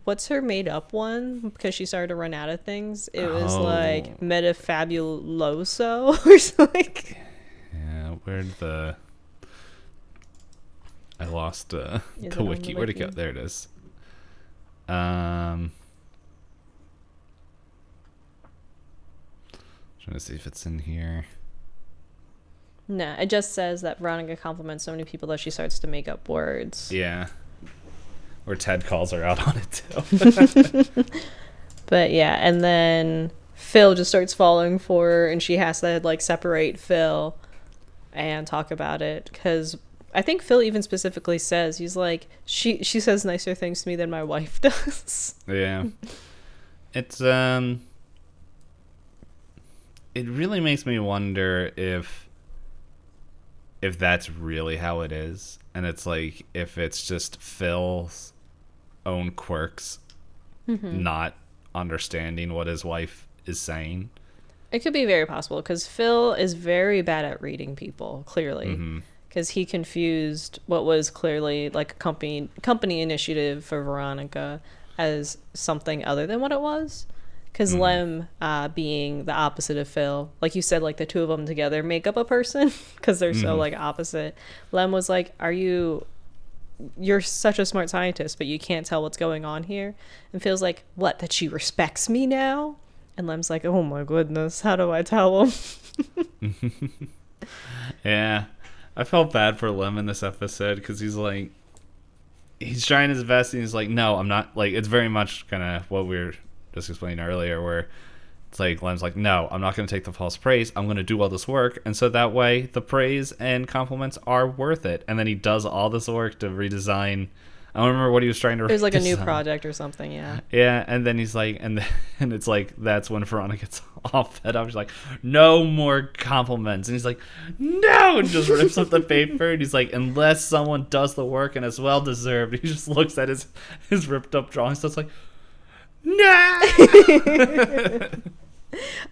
what's her made up one? Because she started to run out of things. It was like metafabuloso or something. Yeah, I lost the wiki. Where'd it go? There it is. Trying to see if it's in here. No, it just says that Veronica compliments so many people that she starts to make up words. Yeah. Or Ted calls her out on it too. But yeah, and then Phil just starts falling for her, and she has to like separate Phil and talk about it, because I think Phil even specifically says, he's like, she says nicer things to me than my wife does. Yeah. It's it really makes me wonder if that's really how it is, and it's like if it's just Phil's own quirks, not understanding what his wife is saying. It could be very possible, because Phil is very bad at reading people, clearly, because he confused what was clearly like a company initiative for Veronica as something other than what it was. Because Lem, being the opposite of Phil, like you said, like the two of them together make up a person because they're so like opposite. Lem was like, you're such a smart scientist, but you can't tell what's going on here. And Phil's like, what, that she respects me now? And Lem's like, oh my goodness, how do I tell him? Yeah, I felt bad for Lem in this episode because he's like, he's trying his best and he's like, no, I'm not. Like, it's very much kind of what we were just explained earlier, where it's like Lem's like, no, I'm not going to take the false praise, I'm going to do all this work, and so that way the praise and compliments are worth it. And then he does all this work to redesign, I don't remember what he was trying to redesign. It was like a new project or something. Yeah, and then he's like, and it's like, that's when Veronica gets all fed up. She's like, no more compliments, and he's like, no, and just rips up the paper, and he's like, unless someone does the work and it's well deserved. He just looks at his ripped up drawings, so it's like, No.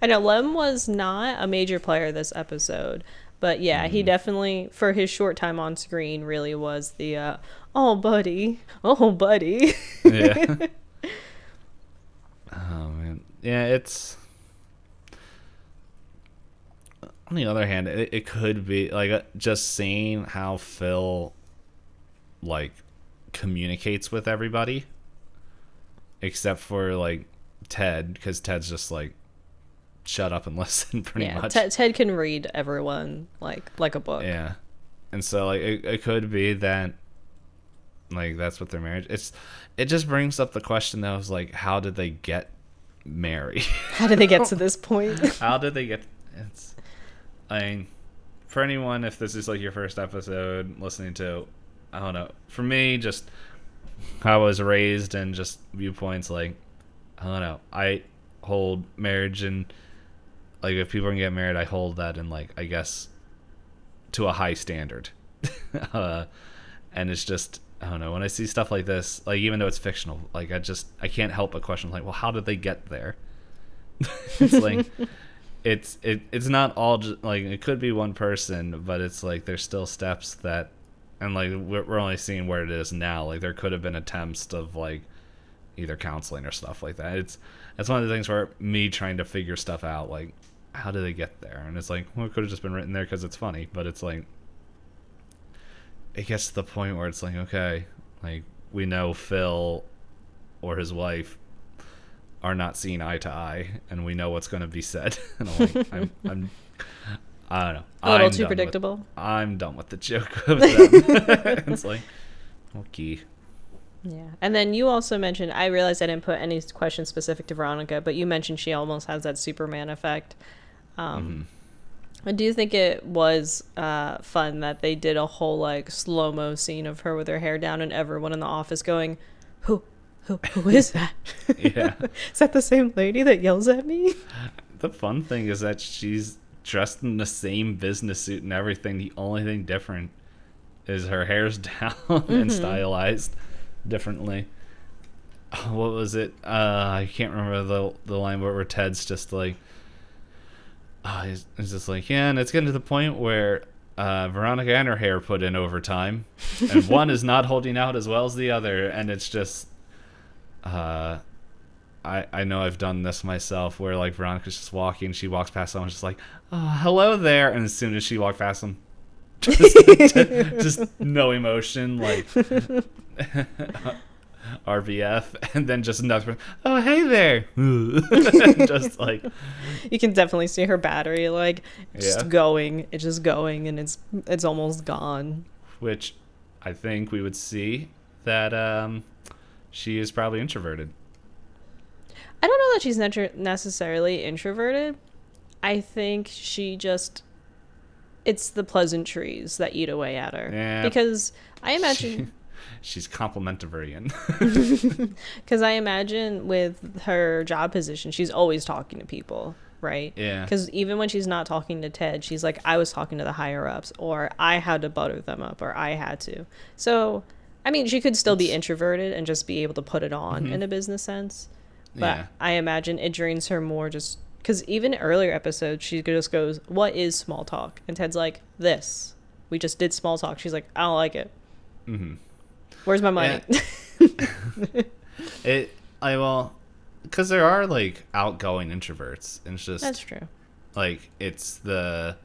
I know Lem was not a major player this episode, but yeah, he definitely, for his short time on screen, really was the oh buddy, oh buddy. Yeah. Oh man, yeah. It's on the other hand, it could be like just seeing how Phil like communicates with everybody, except for like Ted, because Ted's just like shut up and listen pretty much. Ted can read everyone like a book. Yeah, and so like it could be that like that's what their marriage. It just brings up the question though, is like, how did they get married? How did they get to this point? How did they get? I mean, for anyone, if this is like your first episode listening to, I don't know. For me, just how I was raised and just viewpoints, like, I don't know. I hold marriage and, like, if people can get married, I hold that in, like, I guess, to a high standard. And it's just, I don't know. When I see stuff like this, like, even though it's fictional, like, I can't help but question, like, well, how did they get there? It's like, it's not all just, like, it could be one person, but it's like there's still steps that, and like we're only seeing where it is now. Like there could have been attempts of like either counseling or stuff like that. It's one of the things where me trying to figure stuff out, like how did they get there? And it's like, well, it could have just been written there because it's funny, but it's like it gets to the point where it's like, okay, like we know Phil or his wife are not seeing eye to eye, and we know what's going to be said. And I don't know. A little too predictable. I'm done with the joke of them. It's like, okay. Yeah. And then you also mentioned, I realized I didn't put any questions specific to Veronica, but you mentioned she almost has that Superman effect. Do you think it was fun that they did a whole like slow-mo scene of her with her hair down and everyone in the office going, who is that? Yeah. Is that the same lady that yells at me? The fun thing is that she's dressed in the same business suit and everything. The only thing different is her hair's down and stylized differently. What was it? I can't remember the line where Ted's just like, he's just like, yeah, and it's getting to the point where Veronica and her hair put in overtime, and one is not holding out as well as the other, and it's just, I know I've done this myself where like Veronica's just walking, she walks past someone just like, oh, hello there, and as soon as she walked past them, just no emotion, like RBF, and then just another, oh hey there, just like you can definitely see her battery like just going, it's just going, and it's almost gone. Which I think we would see that she is probably introverted. I don't know that she's necessarily introverted. I think it's the pleasantries that eat away at her. Yeah, because I imagine she's complimentarian. Because I imagine with her job position, she's always talking to people, right? Yeah. Because even when she's not talking to Ted, she's like, I was talking to the higher ups, or I had to butter them up, or I had to. So, I mean, she could still be introverted and just be able to put it on in a business sense. But I imagine it drains her more just because even earlier episodes, she just goes, what is small talk? And Ted's like, this. We just did small talk. She's like, I don't like it. Mm-hmm. Where's my money? Well, because there are like outgoing introverts. And it's just, that's true. Like, it's the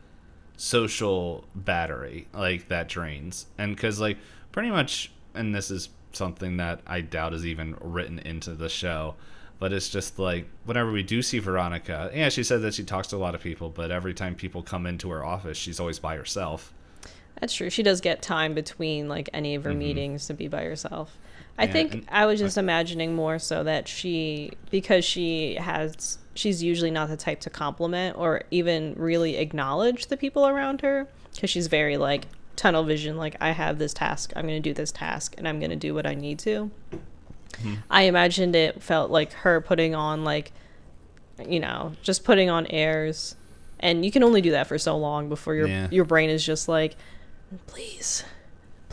social battery, like, that drains. And because, like, pretty much, and this is something that I doubt is even written into the show, but it's just like whenever we do see Veronica, she said that she talks to a lot of people, but every time people come into her office, she's always by herself. That's true. She does get time between like any of her meetings to be by herself. I think I was just imagining more so that because she's usually not the type to compliment or even really acknowledge the people around her, because she's very like tunnel vision, like I have this task, I'm going to do this task, and I'm going to do what I need to. I imagined it felt like her putting on like, just putting on airs, and you can only do that for so long before your brain is just like, please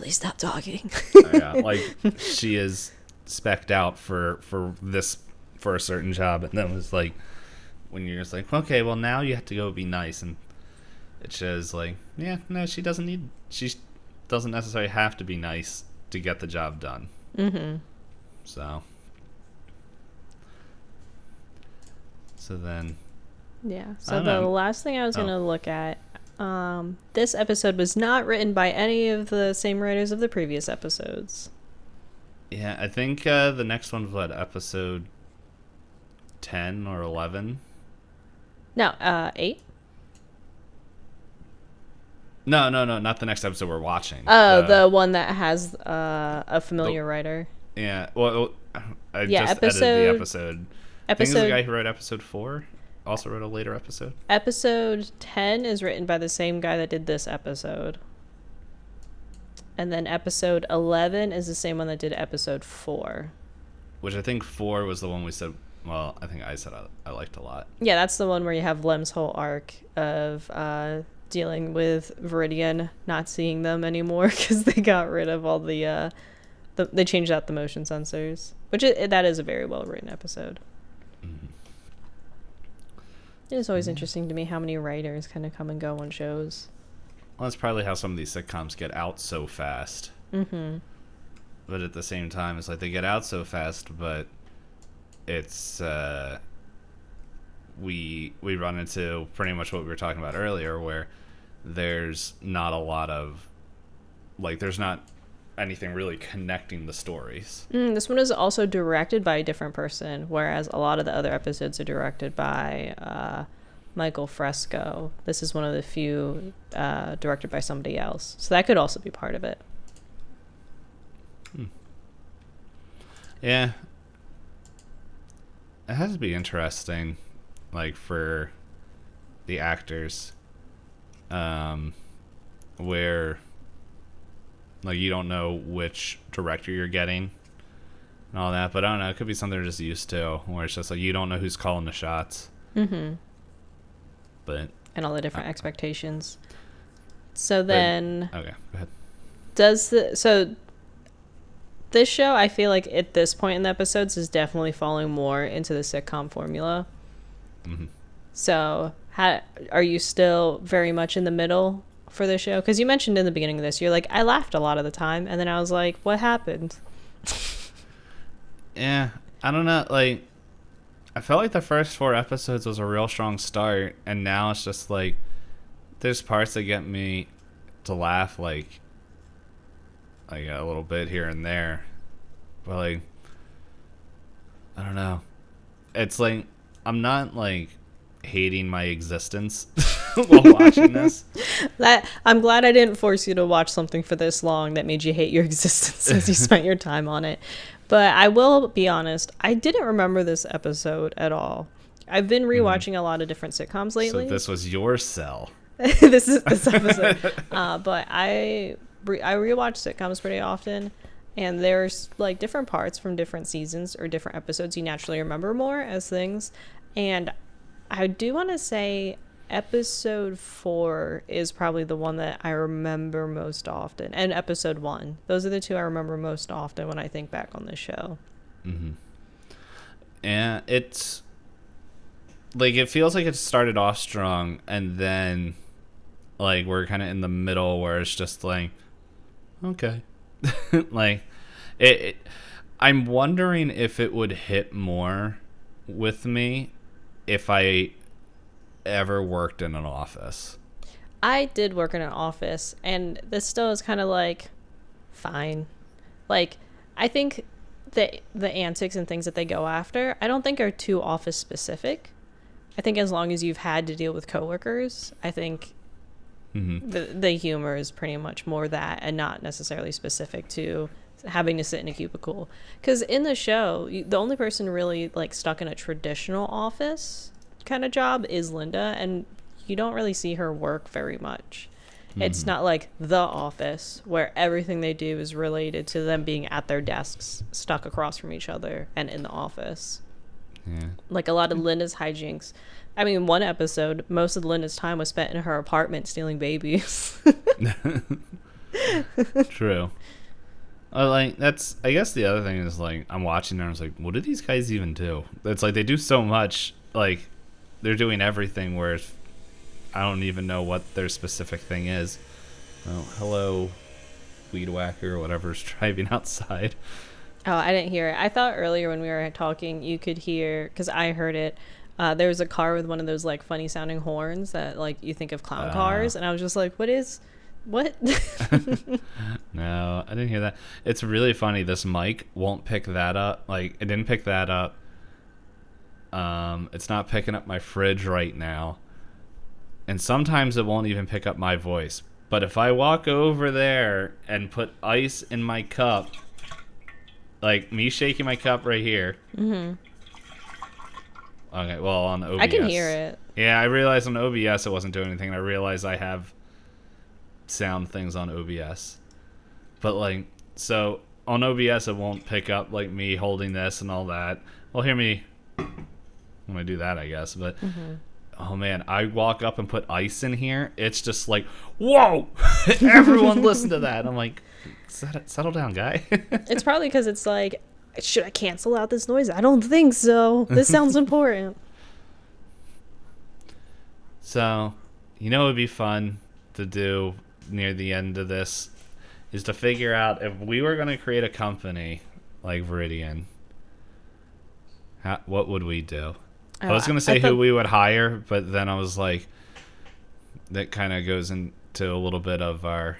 stop talking. Like she is spec'd out for this for a certain job, and then it was like when you're just like, okay, well now you have to go be nice, and it shows like, yeah, no, she doesn't necessarily have to be nice to get the job done. Mm-hmm. So then, yeah. So the last thing I was gonna look at, this episode was not written by any of the same writers of the previous episodes. Yeah, I think the next one was what, episode 10 or 11? No, 8. No, not the next episode we're watching. Oh, the one that has a familiar writer. Yeah, well, I just edited the episode. I think it's the guy who wrote episode 4 also wrote a later episode. Episode 10 is written by the same guy that did this episode. And then episode 11 is the same one that did episode 4. Which I think 4 was the one we said, well, I think I said I liked a lot. Yeah, that's the one where you have Lem's whole arc of dealing with Viridian not seeing them anymore because they got rid of all they changed out the motion sensors. Which that is a very well written episode. Mm-hmm. It is always interesting to me how many writers kind of come and go on shows. Well, that's probably how some of these sitcoms get out so fast. Mm-hmm. But at the same time, it's like they get out so fast, but it's we run into pretty much what we were talking about earlier, where there's not a lot of, like, there's not anything really connecting the stories. This one is also directed by a different person, whereas a lot of the other episodes are directed by Michael Fresco. This is one of the few directed by somebody else, so that could also be part of it. Yeah, it has to be interesting, like, for the actors, where, like, you don't know which director you're getting and all that, but I don't know, it could be something they're just used to, where it's just like you don't know who's calling the shots. Mm-hmm. But and all the different expectations. So then, okay, go ahead. This show, I feel like at this point in the episodes, is definitely falling more into the sitcom formula. Mm-hmm. So, are you still very much in the middle for the show? Because you mentioned in the beginning of this, you're like, I laughed a lot of the time, and then I was like, what happened? Yeah, I don't know, like, I felt like the first 4 episodes was a real strong start, and now it's just like, there's parts that get me to laugh, like a little bit here and there, but, like, I don't know, it's like, I'm not, like, hating my existence while watching this. I'm glad I didn't force you to watch something for this long that made you hate your existence as you spent your time on it. But I will be honest, I didn't remember this episode at all. I've been rewatching a lot of different sitcoms lately. So this was your cell. This episode. But I rewatch sitcoms pretty often, and there's, like, different parts from different seasons or different episodes you naturally remember more as things. And I do want to say episode 4 is probably the one that I remember most often, and episode 1. Those are the 2 I remember most often when I think back on this show. Mm-hmm. And it's like, it feels like it started off strong, and then, like, we're kind of in the middle where it's just like, okay. Like, I'm wondering if it would hit more with me if I ever worked in an office. I did work in an office, and this still is kind of like fine. Like, I think the antics and things that they go after, I don't think are too office specific. I think as long as you've had to deal with coworkers, I think the humor is pretty much more that, and not necessarily specific to having to sit in a cubicle. Because in the show, the only person really, like, stuck in a traditional office kind of job is Linda, and you don't really see her work very much. It's not like The Office, where everything they do is related to them being at their desks, stuck across from each other, and in the office. Yeah. Like, a lot of Linda's hijinks. I mean, one episode, most of Linda's time was spent in her apartment stealing babies. True. Like that's I guess the other thing is like I'm watching there and I was like, what do these guys even do? It's like they do so much, like they're doing everything where I don't even know what their specific thing is. Oh, hello, weed whacker or whatever's driving outside. Oh, I didn't hear it. I thought earlier when we were talking you could hear, because I heard it, there was a car with one of those like funny sounding horns that like you think of clown cars, and I was just like, what? No, I didn't hear that. It's really funny. This mic won't pick that up. Like it didn't pick that up. It's not picking up my fridge right now. And sometimes it won't even pick up my voice. But if I walk over there and put ice in my cup, like me shaking my cup right here. Mm-hmm. Okay, well, on OBS. I can hear it. Yeah, I realized on OBS it wasn't doing anything. And I realized I have sound things on OBS. But, like, so on OBS it won't pick up, like, me holding this and all that. Well, hear me when I do that, I guess. But, oh, man, I walk up and put ice in here. It's just like, whoa! Everyone listen to that. I'm like, settle down, guy. It's probably because it's like, should I cancel out this noise? I don't think so. This sounds important. So, you know, it would be fun to do near the end of this is to figure out if we were going to create a company like Viridian, what would we do? I was going to say who we would hire, but then I was like, that kind of goes into a little bit of our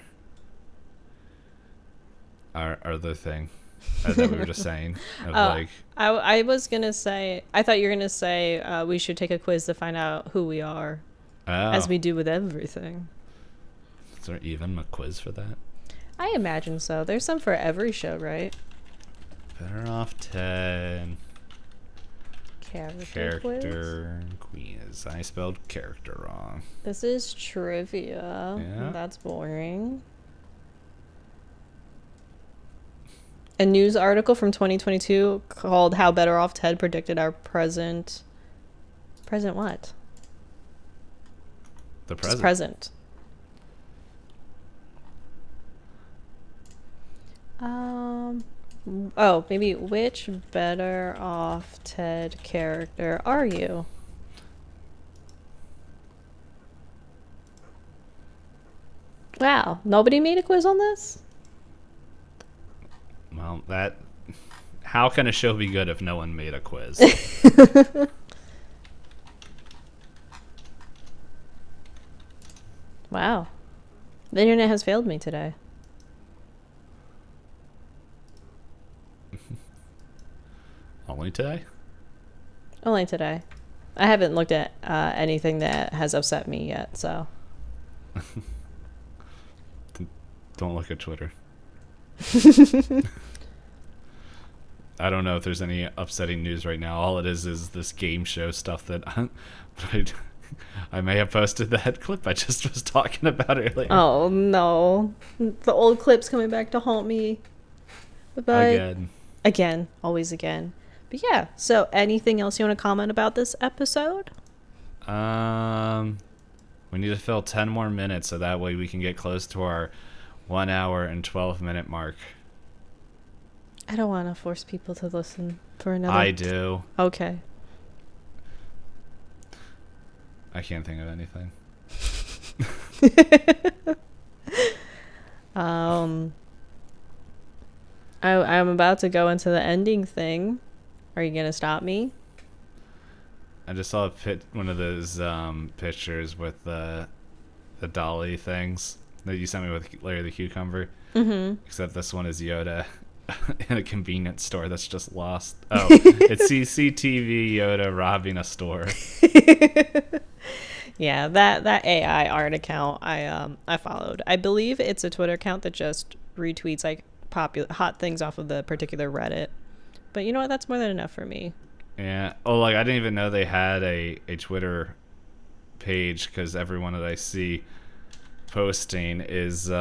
other thing that we were just saying. Of like, I was going to say, I thought you were going to say we should take a quiz to find out who we are, as we do with everything. Is there even a quiz for that? I imagine so. There's some for every show, right? Better Off Ted. Character quiz. I spelled character wrong. This is trivia. Yeah. That's boring. A news article from 2022 called How Better Off Ted Predicted Our Present. Present what? The present. Just present. Oh, maybe which Better Off Ted character are you? Wow, nobody made a quiz on this? Well, how can a show be good if no one made a quiz? Wow. The internet has failed me today. Only today? Only today. I haven't looked at anything that has upset me yet, so. Don't look at Twitter. I don't know if there's any upsetting news right now. All it is this game show stuff that I may have posted that clip I just was talking about earlier. Oh, no. The old clip's coming back to haunt me. Bye-bye. Again. Always again. But yeah, so anything else you want to comment about this episode? We need to fill 10 more minutes so that way we can get close to our 1 hour and 12-minute mark. I don't want to force people to listen for another. I do. Okay. I can't think of anything. I'm about to go into the ending thing. Are you gonna stop me? I just saw one of those pictures with the dolly things that you sent me with Larry the Cucumber. Mm-hmm. Except this one is Yoda in a convenience store that's just lost. Oh, it's CCTV Yoda robbing a store. Yeah, that AI art account I followed. I believe it's a Twitter account that just retweets like hot things off of the particular Reddit. But you know what? That's more than enough for me. Yeah. Oh, like I didn't even know they had a Twitter page because everyone that I see posting is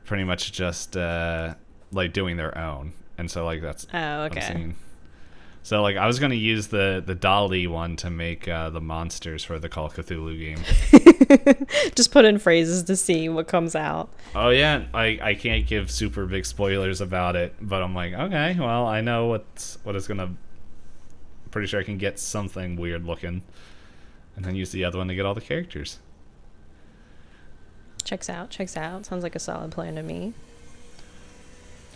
pretty much just like doing their own, and so like that's oh okay. So, like, I was going to use the Dali one to make the monsters for the Call of Cthulhu game. Just put in phrases to see what comes out. Oh, yeah. I can't give super big spoilers about it, but I'm like, okay, well, I know what it's going to... Pretty sure I can get something weird looking. And then use the other one to get all the characters. Checks out. Sounds like a solid plan to me.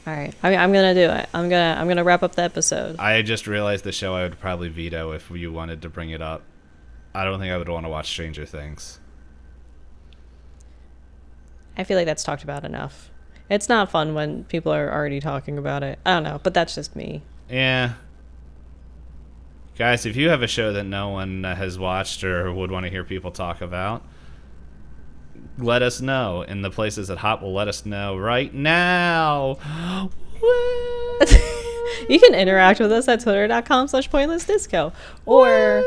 All right, I'm gonna do it. I'm gonna wrap up the episode. I just realized the show I would probably veto if you wanted to bring it up. I don't think I would want to watch Stranger Things. I feel like that's talked about enough. It's not fun when people are already talking about it. I don't know, but that's just me. Yeah. Guys, if you have a show that no one has watched or would want to hear people talk about, let us know in the places that Hop will let us know right now. You can interact with us at twitter.com/pointlessdisco or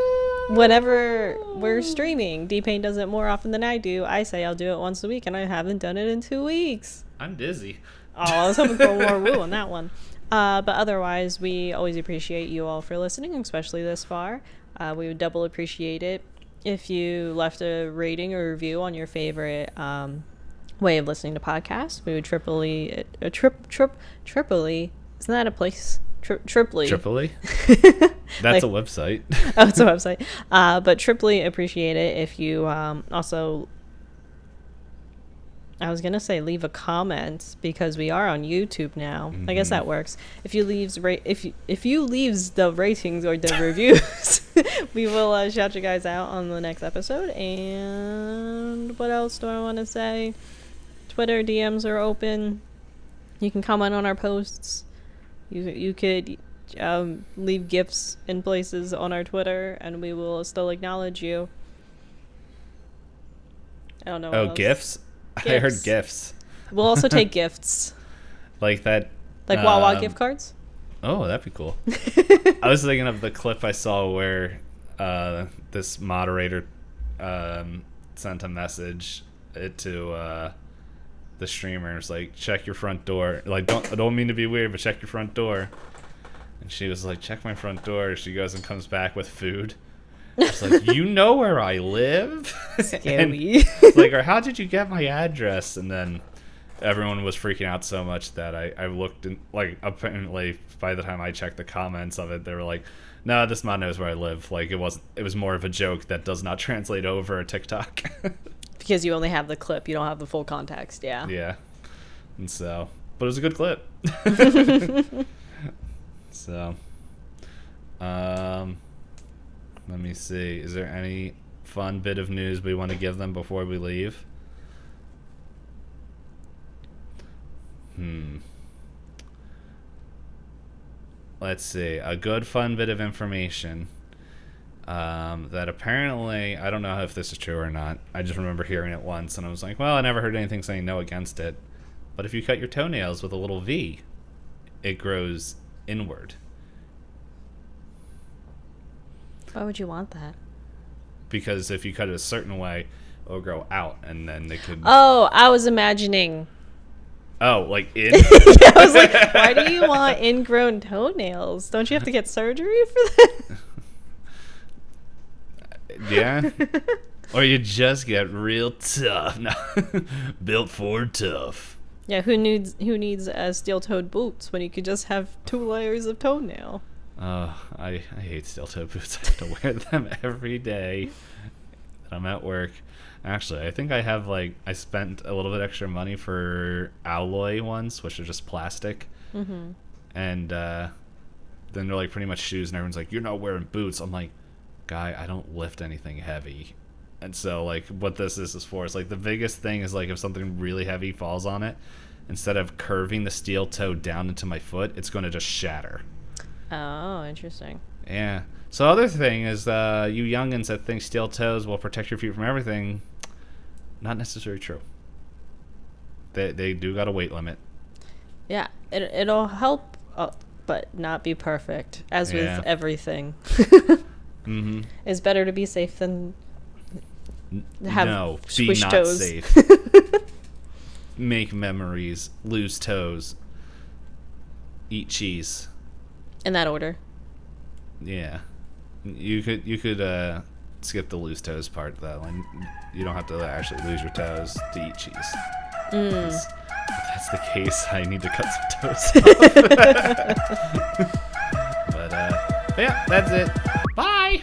whenever we're streaming. Dpayne does it more often than I do. I say I'll do it once a week, and I haven't done it in 2 weeks. I'm dizzy. Oh, I was hoping for more woo on that one. But otherwise, we always appreciate you all for listening, especially this far. We would double appreciate it if you left a rating or review on your favorite way of listening to podcasts. We would Tripoli, isn't that a place? Tripoli. That's a website. Oh, it's a website. But triply appreciate it if you also, I was gonna say leave a comment, because we are on YouTube now. I guess that works. If you leaves if you leaves the ratings or the reviews, we will shout you guys out on the next episode. And what else do I want to say? Twitter DMs are open. You can comment on our posts. You could leave gifts in places on our Twitter, and we will still acknowledge you. I don't know. Oh, gifts? I heard gifts. We'll also take gifts. Like that. Like Wawa gift cards? Oh, that'd be cool. I was thinking of the clip I saw where this moderator sent a message to the streamers, like, check your front door. Like, I don't mean to be weird, but check your front door. And she was like, check my front door. She goes and comes back with food. It's like, you know where I live? Scary. Like, or how did you get my address? And then everyone was freaking out so much that I looked, and like, apparently by the time I checked the comments of it, they were like, no, this mod knows where I live. Like, it was more of a joke that does not translate over TikTok. Because you only have the clip, you don't have the full context. Yeah. And so, but it was a good clip. So, let me see. Is there any fun bit of news we want to give them before we leave? Let's see. A good fun bit of information that apparently, I don't know if this is true or not. I just remember hearing it once, and I was like, well, I never heard anything saying no against it. But if you cut your toenails with a little V, it grows inward. Why would you want that? Because if you cut it a certain way, it'll grow out, and then they could... Oh, I was imagining... Oh, like in? Yeah, I was like, why do you want ingrown toenails? Don't you have to get surgery for that? Yeah. Or you just get real tough. No. Built for tough. Yeah, who needs steel-toed boots when you could just have 2 layers of toenail? I hate steel-toed boots. I have to wear them every day that I'm at work. Actually, I think I spent a little bit extra money for alloy ones, which are just plastic. Mm-hmm. And then they're like pretty much shoes, and everyone's like, you're not wearing boots. I'm like, guy, I don't lift anything heavy. And so, like, what this is for is, like, the biggest thing is, like, if something really heavy falls on it, instead of curving the steel toe down into my foot, it's going to just shatter. Oh, interesting. Yeah. So other thing is, you youngins that think steel toes will protect your feet from everything, not necessarily true. They do got a weight limit. Yeah, it'll help, but not be perfect, as with everything. Mm-hmm. It's better to be safe than have be not toes. Safe. Make memories, lose toes, eat cheese. In that order. Yeah, you could skip the loose toes part though, and you don't have to actually lose your toes to eat cheese. If that's the case, I need to cut some toes off. But yeah, that's it. Bye.